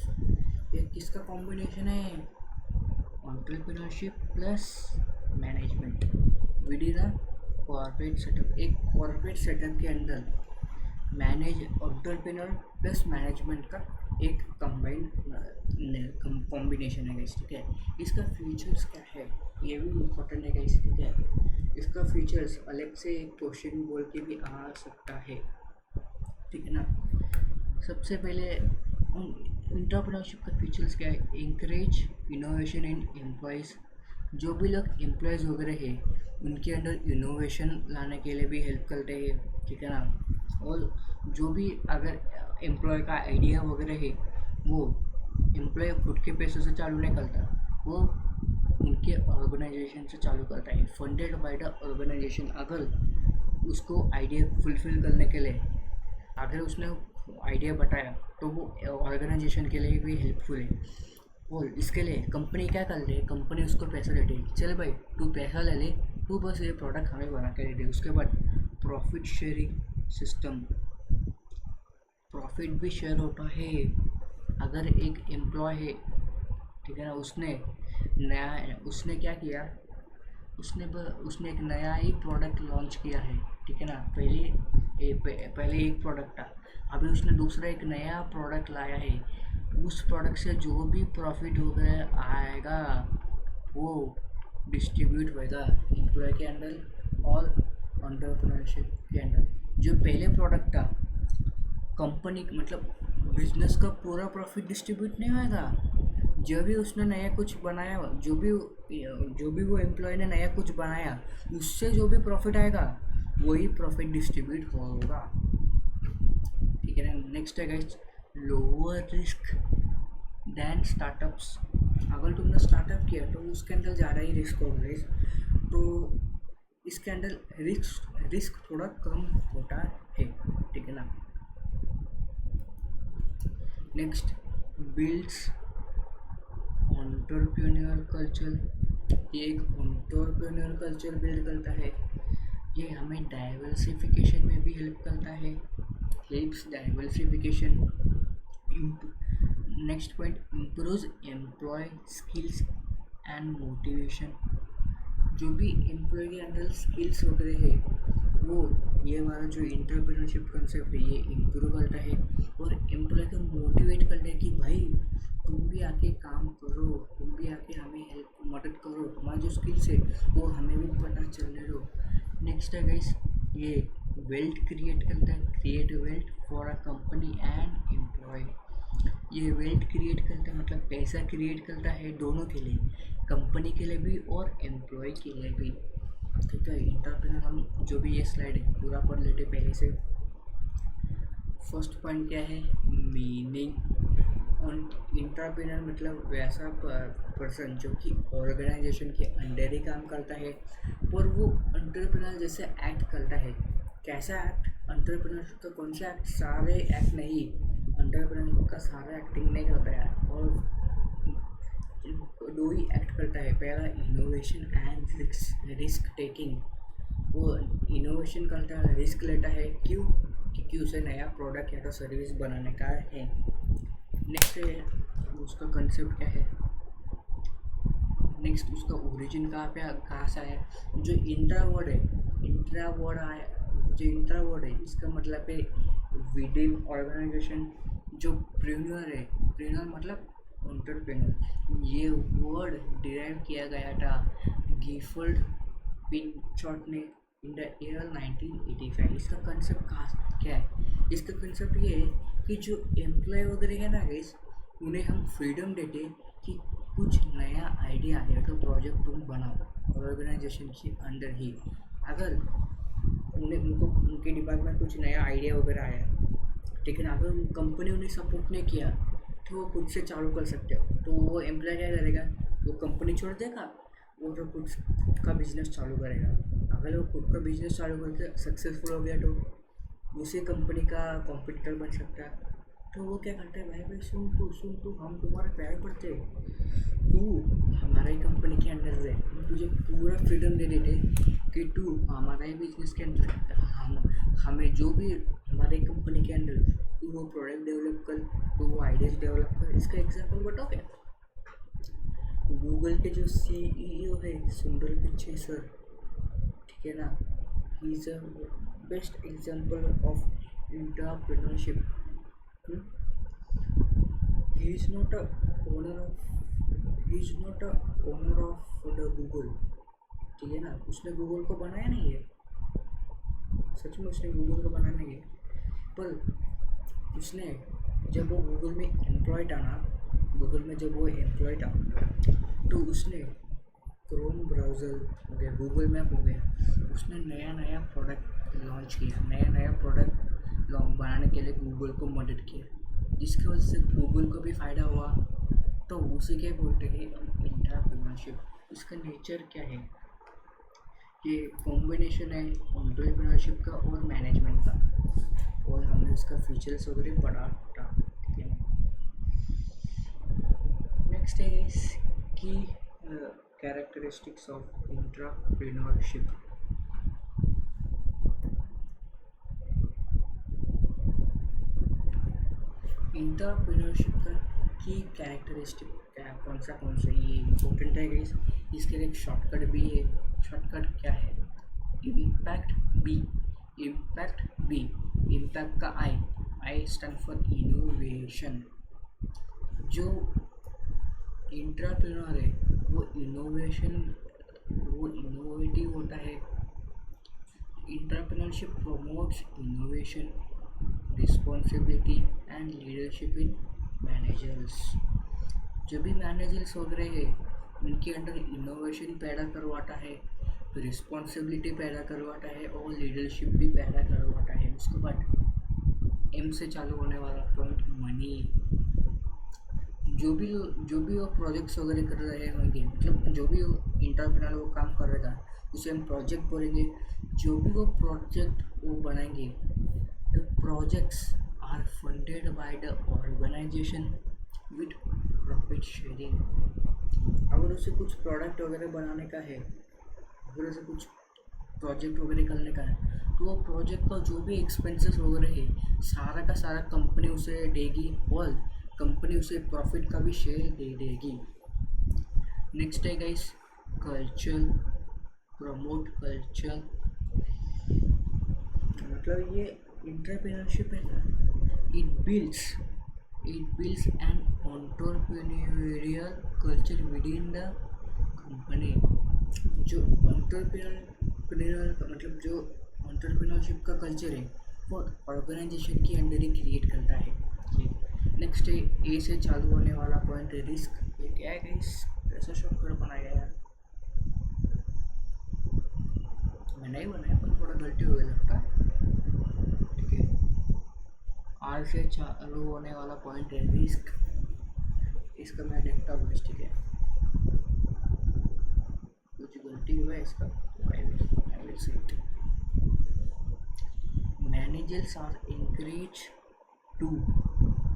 ये किसका कॉम्बिनेशन है, entrepreneurship plus management with in a corporate setup. एक कॉर्पोरेट सेटअप के अंदर एंटरप्रेन्योर प्लस मैनेजमेंट का एक कंबाइंड कॉम्बिनेशन है गाइस, ठीक है। इसका फीचर्स क्या है ये भी इम्पोर्टेंट है गाइस, ठीक है। इसका फीचर्स अलग से एक क्वेश्चन बोल के भी आ सकता है, ठीक है ना। सबसे पहले एंटरप्रेन्योरशिप का फीचर्स क्या है, इंकरेज इनोवेशन इन एम्प्लॉयज़। जो भी लोग एम्प्लॉयज़ वगैरह है उनके अंदर इनोवेशन लाने के लिए भी हेल्प करते हैं, ठीक है ना। और जो भी अगर एम्प्लॉय का आइडिया वगैरह है वो एम्प्लॉय खुद के पैसों से चालू नहीं करता, वो उनके ऑर्गेनाइजेशन से चालू करता है, फंडेड बाय द ऑर्गेनाइजेशन। अगर उसको आइडिया फुलफिल करने के लिए अगर उसने आइडिया बताया तो वो ऑर्गेनाइजेशन के लिए भी हेल्पफुल है। और इसके लिए कंपनी क्या कर ले, कंपनी उसको पैसा देती है, चल भाई तू पैसा ले ले, तू बस ये प्रोडक्ट हमें बना के दे दे। उसके बाद प्रॉफिट शेयरिंग सिस्टम, प्रॉफिट भी शेयर होता है। अगर एक एम्प्लॉय है, ठीक है ना, उसने क्या किया, उसने एक नया ही प्रोडक्ट लॉन्च किया है, ठीक है ना। पहले एक प्रोडक्ट था, अभी उसने दूसरा एक नया प्रोडक्ट लाया है। उस प्रोडक्ट से जो भी प्रॉफिट वगैरह आएगा वो डिस्ट्रीब्यूट होएगा एम्प्लॉय के अंदर और एंटरप्रेन्योरशिप के अंदर। जो पहले प्रोडक्ट था कंपनी मतलब बिजनेस का पूरा प्रॉफिट डिस्ट्रीब्यूट नहीं होएगा। जो भी उसने नया कुछ बनाया, जो भी वो एम्प्लॉय ने नया कुछ बनाया, उससे जो भी प्रॉफिट आएगा वही प्रॉफिट डिस्ट्रीब्यूट होगा, ठीक है ना। नेक्स्ट है guys lower risk than startups. अगर तुमने स्टार्टअप किया तो उसके अंदर ज़्यादा ही रिस्क होगा, तो इसके अंदर रिस्क थोड़ा कम होता है, ठीक है ना। Next builds entrepreneur culture. ये एक एंटरप्रेन्योर कल्चर बिल्ड करता है। ये हमें डाइवर्सिफिकेशन में भी हेल्प करता है, helps diversification. Next point improves employ skills and motivation. जो भी एम्प्लॉय के अंदर स्किल्स वगैरह है वो ये हमारा जो एंटरप्रेन्योरशिप कंसेप्ट है ये इम्प्रूव करता है और एम्प्लॉय को मोटिवेट करता है कि भाई तुम भी आके काम करो, तुम भी आके हमें मदद करो, तुम्हारा जो स्किल्स है वो हमें भी पता चलने दो। नेक्स्ट है गाइस ये वेल्थ क्रिएट करता है, create wealth for a company and employ. ये वेल्थ क्रिएट करता है मतलब पैसा क्रिएट करता है दोनों के लिए, कंपनी के लिए भी और एम्प्लॉय के लिए भी, ठीक है। एंटरप्रेन्योर हम जो भी ये स्लाइड है पूरा पढ़ लेते पहले से। फर्स्ट पॉइंट क्या है, मीनिंग। एंटरप्रेन्योर मतलब वैसा पर्सन जो कि ऑर्गेनाइजेशन के अंडर ही काम करता है और वो एंटरप्रेन्योर जैसे एक्ट करता है। कैसा एक्ट, एंटरप्रेन्योरशिप का कौन सा एक्ट, सारे एक्ट नहीं, एंटरप्रेन्योरशिप का सारा एक्टिंग नहीं करता है और दो ही एक्ट करता है। पहला इनोवेशन एंड रिस्क टेकिंग। वो इनोवेशन करता है, रिस्क लेता है, क्यों, क्योंकि उसे नया प्रोडक्ट या तो सर्विस बनाने का है। नेक्स्ट उसका कंसेप्ट क्या है, नेक्स्ट उसका ओरिजिन कहाँ से आया, जो इंट्रा वर्ड है, इंट्रा वर्ड आया, जो इंट्रा वर्ड है इसका मतलब है विद इन ऑर्गेनाइजेशन। जो प्रेन्योर है, प्रेन्योर मतलब एंटरप्रेन्योर, ये वर्ड डिराइव किया गया था गिफोल्ड पिनचॉट ने इन द ईयर 1985। इसका कंसेप्ट कहाँ क्या है, इसका कंसेप्ट ये है कि जो एम्प्लॉय वगैरह है ना गाइस, उन्हें हम फ्रीडम देते कि कुछ नया आइडिया या तो प्रोजेक्ट तुम बनाओ ऑर्गेनाइजेशन के अंदर ही। अगर उनको उनके दिमाग में कुछ नया आइडिया वगैरह आया, लेकिन अगर कंपनी उन्हें सपोर्ट नहीं किया तो वो खुद से चालू कर सकते हो, तो वो एम्प्लॉय क्या करेगा, वो कंपनी छोड़ देगा, वो तो खुद का बिजनेस चालू करेगा। अगर वो खुद का बिजनेस चालू करके सक्सेसफुल हो गया तो उसी कंपनी का कॉम्पिटिटर बन सकता है। तो वो क्या करते हैं, भाई भाई सुन तू हम तुम्हारे पैर पड़ते, तू हमारे कंपनी के अंदर रहे, हम तुझे पूरा फ्रीडम दे देते कि तू हमारा ही बिजनेस के अंदर हमें जो भी हमारे कंपनी के अंदर तू वो प्रोडक्ट डेवलप कर, तू वो आइडियाज डेवलप कर। इसका एग्जांपल बताओ क्या, गूगल के जो सीईओ है सुंदर पिचाई सर, ठीक है ना, he is a best example of entrepreneurship. he is not a owner of he is not a owner of the Google, ठीक है ना, उसने गूगल को बनाया नहीं है, सच में उसने गूगल को बनाया नहीं है, पर उसने जब वो गूगल में एम्प्लॉय था ना, गूगल में जब वो एम्प्लॉय था तो उसने क्रोम ब्राउज़र हो गया, गूगल मैप हो गया, उसने नया प्रोडक्ट लॉन्च किया, नया प्रोडक्ट बनाने के लिए गूगल को मदद किया, जिसकी वजह से गूगल को भी फ़ायदा हुआ। तो उसे क्या बोलते हैं, एंटरप्रेन्योरशिप। इसका नेचर क्या है, ये कॉम्बिनेशन है एंटरप्रेन्योरशिप का और मैनेजमेंट का, और हमने उसका फीचर्स वगैरह पढ़ा था, ठीक है। नेक्स्ट है की कैरेक्टरिस्टिक्स ऑफ एंटरप्रेन्योरशिप। एंटरप्रेन्योरशिप का की कैरेक्टरिस्टिक क्या कौन सा ये इम्पोर्टेंट है गाइस, इसके लिए एक शॉर्टकट भी है। शॉर्टकट क्या है, इम्पैक्ट बी, इम्पैक्ट का आई स्टैंड फॉर इनोवेशन। जो एंटरप्रेन्योर है वो इनोवेटिव होता है। Entrepreneurship promotes innovation, responsibility and leadership in managers. जो भी मैनेजर्स वगैरह है उनके अंदर इनोवेशन पैदा करवाता है, रिस्पॉन्सिबिलिटी पैदा करवाता है और लीडरशिप भी पैदा करवाता है। उसके बाद एम से चालू होने वाला पॉइंट मनी। जो भी वो प्रोजेक्ट्स वगैरह कर रहे होंगे, मतलब जो भी एंटरप्रेन्योर वो काम कर रहा था उसे हम प्रोजेक्ट बोलेंगे। जो भी वो प्रोजेक्ट वो बनाएंगे, the projects are funded by the organization with profit sharing। अगर उसे कुछ प्रोडक्ट वगैरह बनाने का है, अगर उसे कुछ प्रोजेक्ट वगैरह करने का है, तो वो प्रोजेक्ट का जो भी एक्सपेंसेस वगैरह है सारा का सारा कंपनी उसे देगी और कंपनी उसे प्रॉफिट का भी शेयर दे देगी। नेक्स्ट है गाइस कल्चर, प्रमोट कल्चर। मतलब ये एंटरप्रेन्योरशिप है ना, it builds an entrepreneurial culture within the company. जो एंटरप्रेन्योर मतलब जो एंटरप्रेन्योरशिप का कल्चर है वो ऑर्गेनाइजेशन के अंदर ही क्रिएट करता है। नेक्स्ट है ए से चालू होने वाला पॉइंट है रिस्क। ये क्या है गाइस, ऐसा शॉर्टकट बनाया यार, मैंने ही बनाया पर थोड़ा गलती हो गई लगता है, ठीक है। आर से चालू होने वाला पॉइंट है रिस्क, इसका मैं देखता हूँ, ठीक है, कुछ गलती हुआ है इसका, I will see it. Managers are encouraged to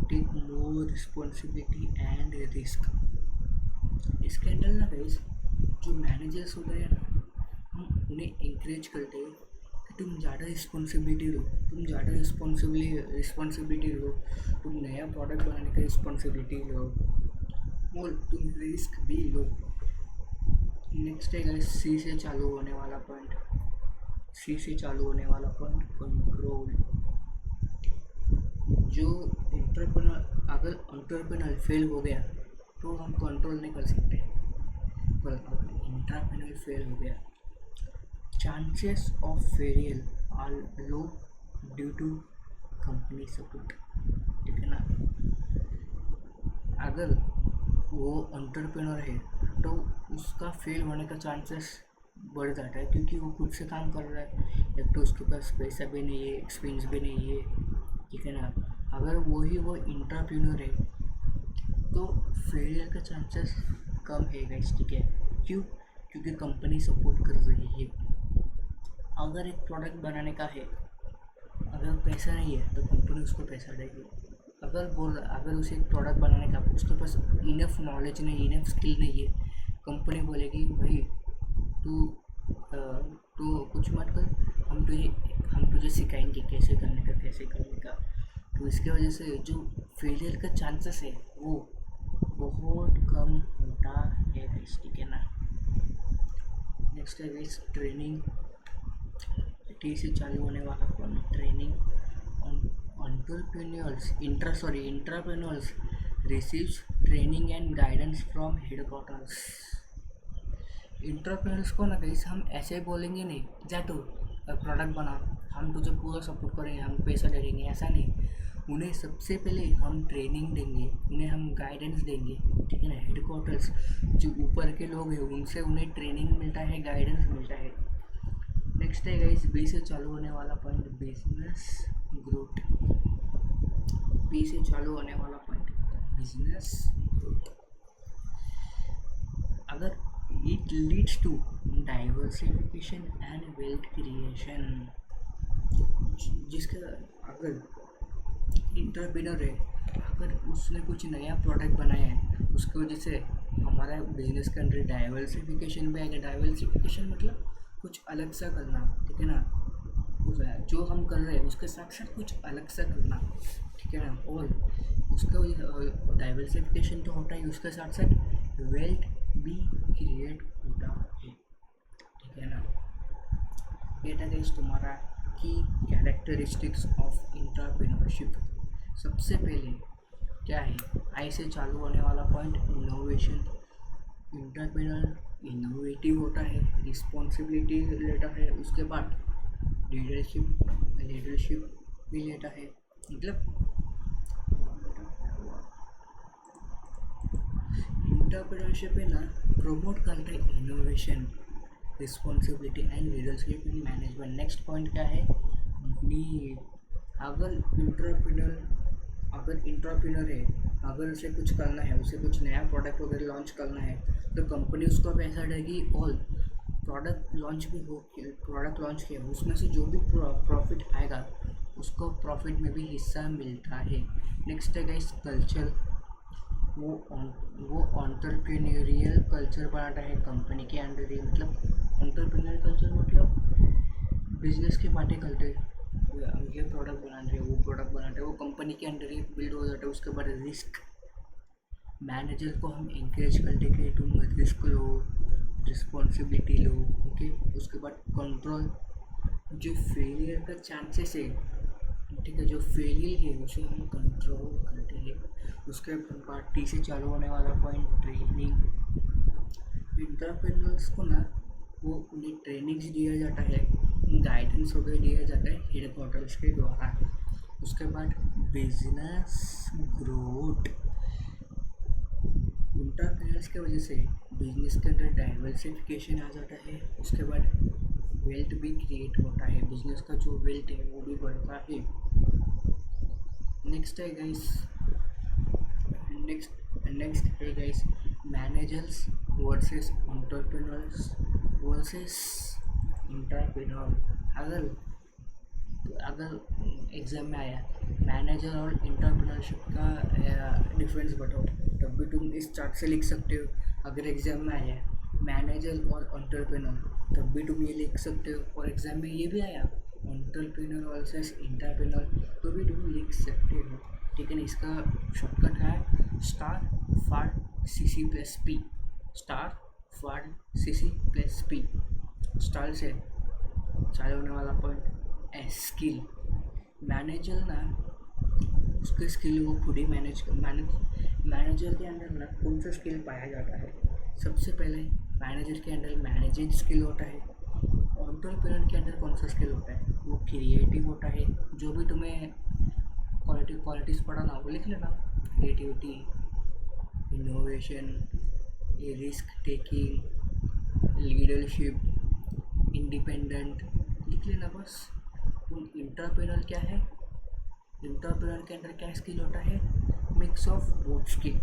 take more responsibility and risk। इसके अंदर ना गाइस जो मैनेजर्स होते हैं ना, हम उन्हें इंकरेज करते हैं कि तुम ज़्यादा रिस्पॉन्सिबिलिटी लो, तुम नया प्रोडक्ट बनाने का रिस्पॉन्सिबिलिटी लो और तुम रिस्क भी लो। नेक्स्ट है गाइस सी से चालू होने वाला पॉइंट, सी से चालू होने वाला पॉइंट कंट्रोल। जो एंटरप्रेन्योर, अगर एंटरप्रेन्योर फेल हो गया तो हम कंट्रोल नहीं कर सकते, पर अगर एंटरप्रेन्योर फेल हो गया, chances of failure are low due to company support, ठीक है ना। अगर वो एंटरप्रेन्योर है तो उसका फेल होने का चांसेस बढ़ जाता है, क्योंकि वो खुद से काम कर रहा है, एक तो उसके पास पैसा भी नहीं है, एक्सपीरियंस भी नहीं है, ठीक है ना। अगर वही वो एंटरप्रेन्योर है तो फेलियर का चांसेस कम है गाइस, ठीक है। क्यों? क्योंकि कंपनी सपोर्ट कर रही है। अगर एक प्रोडक्ट बनाने का है, अगर पैसा नहीं है तो कंपनी उसको पैसा देगी। अगर उसे एक प्रोडक्ट बनाने का उसके पास इनफ नॉलेज नहीं, इनफ स्किल नहीं है, कंपनी बोलेगी भाई तू कुछ मत कर, हम तुझे सिखाएंगे कैसे करने का। तो इसके वजह से जो फेलियर का चांसेस है वो बहुत कम होता है गाइस, ठीक है ना। नेक्स्ट है गाइस ट्रेनिंग, टी से चालू होने वाला कौन, training. Entrepreneurs receives training and guidance from headquarters। Entrepreneurs को ना कहीं हम ऐसे बोलेंगे नहीं, जा तू प्रोडक्ट बना, हम तुझे पूरा सपोर्ट करेंगे, हम पैसा दे देंगे, ऐसा नहीं। उन्हें सबसे पहले हम ट्रेनिंग देंगे, उन्हें हम गाइडेंस देंगे, ठीक है ना। हेडक्वार्टर्स जो ऊपर के लोग हैं उनसे उन्हें ट्रेनिंग मिलता है, गाइडेंस मिलता है। नेक्स्ट है गाइस बी से चालू होने वाला पॉइंट बिजनेस ग्रोथ, बी से चालू होने वाला पॉइंट बिजनेस ग्रोथ। अगर it leads to diversification and wealth creation, जिसका अगर इंटरप्रेन्योर है, अगर उसने कुछ नया प्रोडक्ट बनाया है, उसकी वजह से हमारा बिजनेस के अंदर डाइवर्सिफिकेशन भी आएगा। डाइवर्सिफिकेशन मतलब कुछ अलग सा करना, ठीक है ना। जो हम कर रहे हैं उसके साथ साथ कुछ अलग सा करना, ठीक है ना। और उसका डाइवर्सिफिकेशन तो होता है, उसके साथ साथ वेल्थ भी क्रिएट होता है, ठीक है ना। ये था गाइस तुम्हारा की कैरेक्टरिस्टिक्स ऑफ एंटरप्रेन्योरशिप। सबसे पहले क्या है, आई से चालू होने वाला पॉइंट इनोवेशन। एंटरप्रेन्योर इनोवेटिव होता है, रिस्पॉन्सिबिलिटी लेता है, उसके बाद लीडरशिप भी लेता है। मतलब एंटरप्रेन्योरशिप है ना, प्रमोट करता है innovation, responsibility and leadership in management. Next point क्या है, नीड। अगर इंटरप्रेन्योर है, अगर उसे कुछ करना है, उसे कुछ नया प्रोडक्ट वगैरह लॉन्च करना है, तो कंपनी उसको पैसा देगी और प्रोडक्ट लॉन्च किया उसमें से जो भी प्रॉफिट आएगा उसको प्रॉफिट में भी हिस्सा मिलता है। नेक्स्ट है गाइस कल्चर, वो एंटरप्रेन्योरियल कल्चर बनाता है कंपनी के अंदर ही। मतलब एंटरप्रेन्योरियल कल्चर मतलब बिजनेस की बातें करते हैं, हम ये प्रोडक्ट बना रहे हैं, वो प्रोडक्ट बना रहे हैं, वो कंपनी के अंदर ही बिल्ड हो जाता है। उसके बाद रिस्क, मैनेजर को हम इंकरेज करते कि तुम रिस्क लो, रिस्पॉन्सिबिलिटी लो, ओके। उसके बाद कंट्रोल, जो फेलियर का चांसेस है, ठीक है, जो फेलियर है उसे हम कंट्रोल करते हैं। उसके बाद टी से चालू होने वाला पॉइंट ट्रेनिंग। एंटरप्रेन्योर्स को ना वो उन्हें ट्रेनिंग्स दिया जाता है, गाइडेंस वगैरह दिया जाता है हेडक्वार्टर्स के द्वारा। उसके बाद बिजनेस ग्रोथ, एंटरप्रेन्योर्स की वजह से बिजनेस के अंदर डाइवर्सिफिकेशन आ जाता है। उसके बाद वेल्थ भी क्रिएट होता है, बिजनेस का जो वेल्थ है वो भी बढ़ता है। नेक्स्ट है गाइस मैनेजर्स वर्सेस एंटरप्रेन्योर। अगर एग्ज़ाम में आया मैनेजर और एंटरप्रेन्योरशिप का डिफरेंस बताओ, तब भी तुम इस चार्ट से लिख सकते हो। अगर एग्ज़ाम में आया मैनेजर और एंटरप्रेन्योर, तब भी तुम ये लिख सकते हो। और एग्ज़ाम में ये भी आया एंटरप्रेन्योर वर्सेस एंटरप्रेन्योर, तो भी तुम लिख सकते हो, ठीक है ना। इसका शॉर्टकट है star for CC+P, star far CC plus P style से चालू होने वाला पॉइंट है स्किल। मैनेजर ना उसके स्किल वो खुद ही मैनेजर के अंदर ना कौन सा स्किल पाया जाता है। सबसे पहले मैनेजर के अंदर मैनेजिंग स्किल होता है। एंटरप्रेन्योर के अंदर कौन सा स्किल होता है, वो क्रिएटिव होता है। जो भी तुम्हें क्वालिटीज़ पढ़ाना वो लिख लेना, creativity, innovation, risk taking, leadership, independent लिख लेना बस। एंटरप्रेन्योर क्या है, एंटरप्रेन्योर के अंदर क्या स्किल होता है, मिक्स ऑफ बोथ स्किल,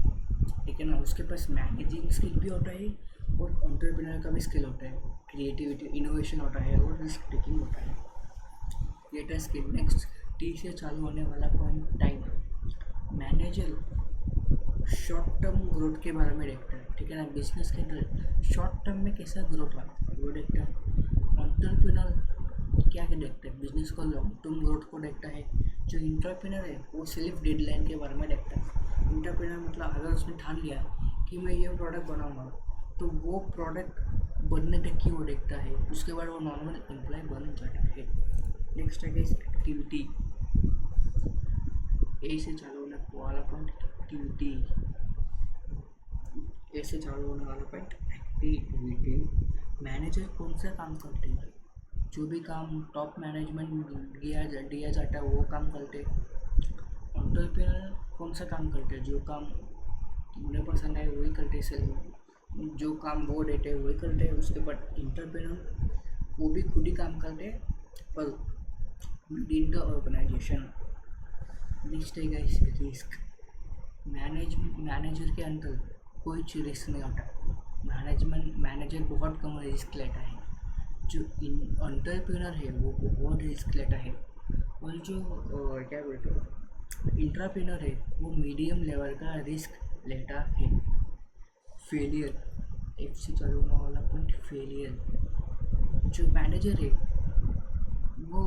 ठीक है ना। उसके पास मैनेजिंग स्किल भी होता है और एंटरप्रेन्योर का भी स्किल होता है, क्रिएटिविटी, इनोवेशन होता है और रिस्क टेकिंग होता है। ये था स्किल। नेक्स्ट T से चालू होने वाला point time. Manager short term growth के बारे में देखता है, ठीक है ना। बिजनेस के अंदर शॉर्ट टर्म में कैसा ग्रोथ आता है वो देखता है। एंटरप्रेन्योर क्या देखता है, बिजनेस को लॉन्ग टर्म ग्रोथ को देखता है। जो एंटरप्रेन्योर है वो सिर्फ डेडलाइन के बारे में देखता है। एंटरप्रेन्योर मतलब अगर उसने ठान लिया कि मैं ये प्रोडक्ट बनाऊंगा तो वो प्रोडक्ट बनने तक की वो देखता है, उसके बाद वो नॉर्मल एम्प्लॉय बन जाता है। नेक्स्ट है एक्टिविटी। ए से चालू होने वाला पॉइंट एक्टिविटी, ए से चालू होने वाला पॉइंट एक्टिविटी। मैनेजर कौन सा काम करते हैं, जो भी काम टॉप मैनेजमेंट दिया जाता है वो काम करते। एंटरप्रेन्योर कौन सा काम करते हैं, जो काम उन्हें पसंद है वही करते, जो काम वो देते हैं वही करते हैं। उसके बाद एंटरप्रेन्योर वो भी खुद ही काम करते हैं पर लीड द ऑर्गेनाइजेशन। नेक्स्ट है गाइस रिस्क। मैनेजर के अंदर कोई रिस्क नहीं होता। मैनेजर बहुत कम रिस्क लेता है। जो एंटरप्रेन्योर है वो बहुत रिस्क लेता है और जो क्या बोलते हैं एंटरप्रेन्योर है वो मीडियम लेवल का रिस्क लेता है। फेलियर, F से चालू होने वाला पॉइंट फेलियर। जो मैनेजर है वो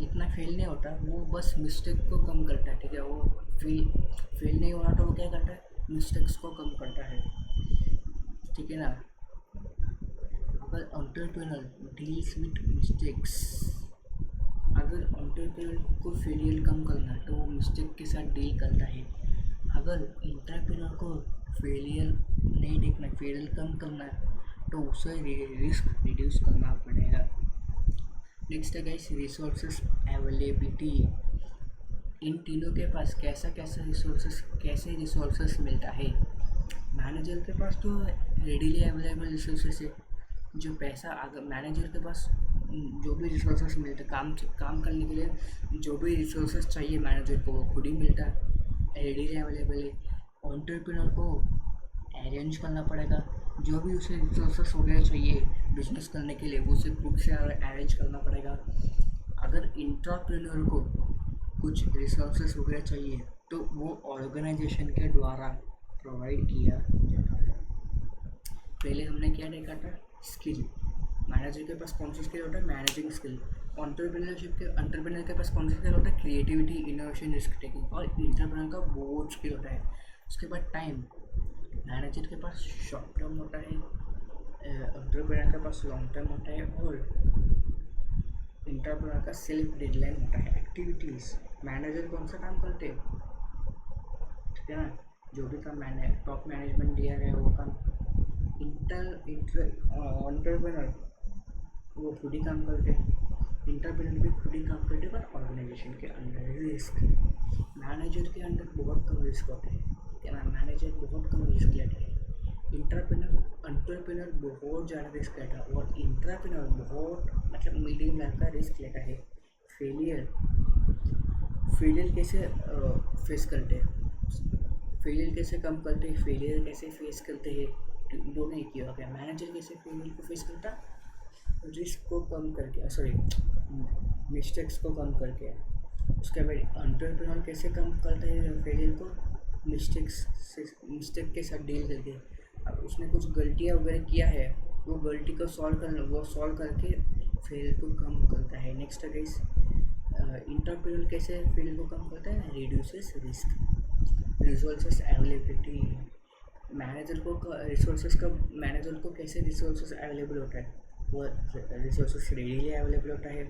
इतना फेल नहीं होता, वो बस मिस्टेक को कम करता है, ठीक है। वो फेल नहीं हो रहा तो वो क्या करता है, मिस्टेक्स को कम करता है, ठीक है ना। अगर एंटरप्रेन्योर डील्स विथ मिस्टेक्स, अगर एंटरप्रेन्योर को फेलियर कम करना है तो वो मिस्टेक के साथ डील करता है। अगर एंटरप्रेन्योर को फेलियर नहीं देखना, फेलियर कम करना है तो उसे रिस्क रिड्यूस करना पड़ेगा। नेक्स्ट है गाइस रिसोर्सेस अवेलेबिलिटी। इन तीनों के पास कैसे रिसोर्सेस मिलता है। मैनेजर के पास तो रेडीली अवेलेबल रिसोर्सेस है। जो पैसा अगर मैनेजर के पास जो भी रिसोर्सेस मिलते काम करने के लिए जो भी रिसोर्सेस चाहिए मैनेजर को वो खुद ही मिलता है, रेडीली अवेलेबल है। एंटरप्रेन्योर को अरेंज करना पड़ेगा, जो भी उसे रिसोर्सेस वगैरह चाहिए बिजनेस करने के लिए वो उसे खुद से अरेंज करना पड़ेगा। अगर एंटरप्रेन्योर को कुछ रिसोर्सेस वगैरह चाहिए तो वो ऑर्गेनाइजेशन के द्वारा प्रोवाइड किया जाता है। पहले हमने क्या देखा था, स्किल। मैनेजर के पास कौन सा स्किल होता है, मैनेजिंग स्किल। एंटरप्रेन्योर के पास कौन सा स्किल होता है, क्रिएटिविटी, इनोवेशन, रिस्क टेकिंग। और एंटरप्रेन्योर का बहुत स्किल होता है। उसके बाद टाइम, मैनेजर के पास शॉर्ट टर्म होता है, एंटरप्रेन्योर के पास लॉन्ग टर्म होता है और एंटरप्रेन्योर का सेल्फ डेडलाइन होता है। एक्टिविटीज़, मैनेजर कौन सा काम करते हैं, ठीक है ना, जो भी काम टॉप मैनेजमेंट दिया गया वो काम। एंटरप्रेन्योर वो खुद ही काम करते हैं, एंटरप्रेन्योर भी खुद ही काम करते हैं पर ऑर्गेनाइजेशन के अंदर। रिस्क, मैनेजर के अंदर बहुत कम रिस्क होते हैं, ठीक है ना, मैनेजर बहुत कम रिस्क लेते हैं। एंटरप्रेन्योर बहुत ज़्यादा रिस्क लेता है और एंटरप्रेन्योर बहुत मतलब मीडियम लेवल का रिस्क लेता है। फेलियर कैसे फेस करते हैं, फेलियर कैसे कम करते हैं, फेलियर कैसे फेस करते हैं, दोनों एक ही हो गया। मैनेजर कैसे फेलियर को फेस करता, रिस्क को कम करके, सॉरी मिस्टेक्स को कम करके। उसके बाद एंटरप्रेन्योर कैसे कम करता है फेलियर को, मिस्टेक के साथ डील करके। अब उसने कुछ गलतियाँ वगैरह किया है वो गलती को सॉल्व करके फेलियर को कम करता है। नेक्स्ट है गाइस एंटरप्रेन्योर कैसे फेलियर को कम करता है, reduces risk. Resources availability, manager को रिसोर्सेज का मैनेजर को कैसे रिसोर्सेज अवेलेबल होता है, वो रिसोर्सेज रेडीली अवेलेबल होता है।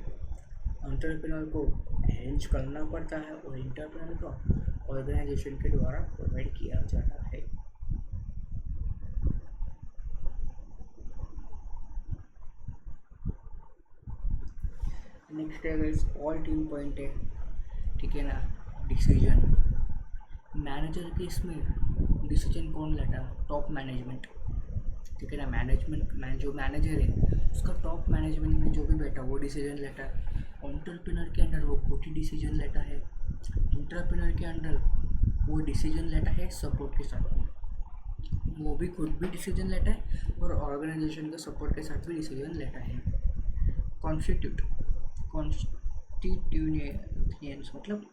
एंटरप्रेन्योर को अरेंज करना पड़ता है और एंटरप्रेन्योर को ऑर्गेनाइजेशन के द्वारा प्रोवाइड किया जाता है। नेक्स्ट है गाइस ऑल टीम पॉइंट है, ठीक है ना। डिसीजन, मैनेजर के इसमें डिसीजन कौन लेता है? टॉप मैनेजमेंट, ठीक है ना। जो मैनेजर है उसका टॉप मैनेजमेंट में जो भी बैठा वो डिसीजन लेता है। एंटरप्रेन्योर के अंडर वो खुद ही डिसीजन लेता है। एंटरप्रेन्योर के अंडर वो डिसीजन लेता है सपोर्ट के साथ, वो भी खुद भी डिसीजन लेता है और ऑर्गेनाइजेशन के सपोर्ट के साथ भी डिसीजन लेता है। कॉन्स्टिट्यूनियंस मतलब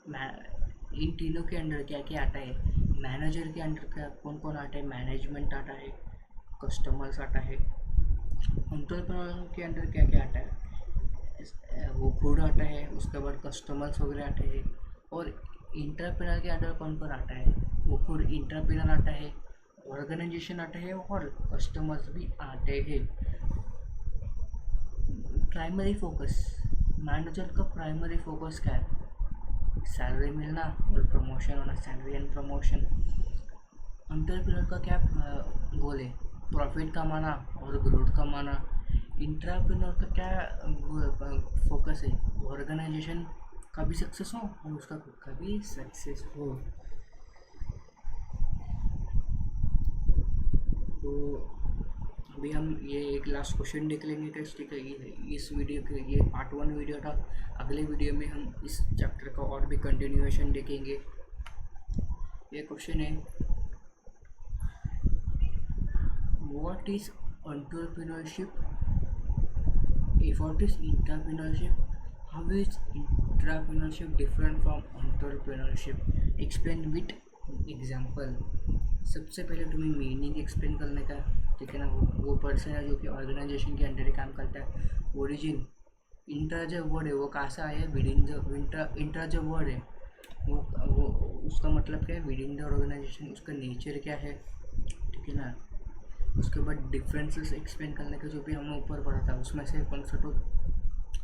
इन तीनों के अंडर क्या क्या आता है? मैनेजर के अंडर क्या कौन कौन आता है? मैनेजमेंट आता है, कस्टमर्स आता है। एंटरप्रेन्योर के अंडर क्या क्या आता है? वो फूड आता है, उसके बाद कस्टमर्स वगैरह आते हैं। और इंटरप्रेन्योर के अंडर कौन कौन आता है? वो खुद इंटरप्रेन्योर आता है, ऑर्गेनाइजेशन आता है और कस्टमर्स भी आते हैं। प्राइमरी फोकस, मैनेजर का प्राइमरी फोकस क्या है? सैलरी मिलना और प्रमोशन होना, सैलरी एंड प्रमोशन। एंटरप्रेन्योर का क्या गोल है? प्रॉफिट कमाना और ग्रोथ कमाना। इंट्राप्रेन्योर का क्या फोकस है? ऑर्गेनाइजेशन का भी सक्सेस हो और उसका खुद का भी सक्सेस हो। तो अभी हम ये एक लास्ट क्वेश्चन देख लेंगे टेस्ट, ठीक है। इस वीडियो के ये पार्ट 1 वीडियो था। अगले वीडियो में हम इस चैप्टर का और भी कंटिन्यूएशन देखेंगे। ये क्वेश्चन है, what is entrepreneurship? What is entrepreneurship? How is entrepreneurship different from entrepreneurship? Explain with example. सबसे पहले तुम्हें मीनिंग एक्सप्लेन करने का, ठीक है ना। वो पर्सन है जो कि ऑर्गेनाइजेशन के अंडर काम करता है। ओरिजिन, इंट्रा जब वर्ड है वो कहाँ से आया है? विद इन द इंट्रा जब वर्ड है वो उसका मतलब क्या है? Within the organisation. उसका नेचर क्या है, ठीक है ना। उसके बाद डिफरेंसेस एक्सप्लेन करने का, जो भी हमने ऊपर पढ़ा था उसमें से कौन सा तो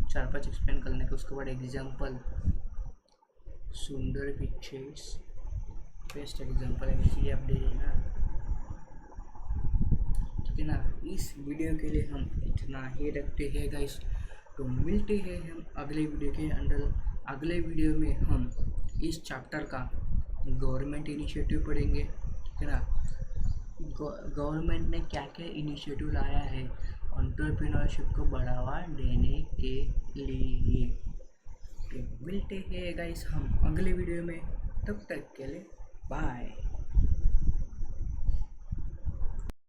4-5 एक्सप्लेन करने का। उसके बाद एग्जाम्पल, सुंदर पिक्चर्स बेस्ट एग्जाम्पल है, इसलिए आप दे देना, ठीक है ना। इस वीडियो के लिए हम इतना ही रखते हैं गाइस। तो मिलते हैं हम अगले वीडियो के अंदर। अगले वीडियो में हम इस चैप्टर का गवर्नमेंट इनिशिएटिव पढ़ेंगे, ठीक है ना। गवर्नमेंट ने क्या क्या इनिशिएटिव लाया है एंटरप्रेन्योरशिप को बढ़ावा देने के लिए। तो मिलते हैं गाइस हम अगले वीडियो में, तब तक के लिए बाय।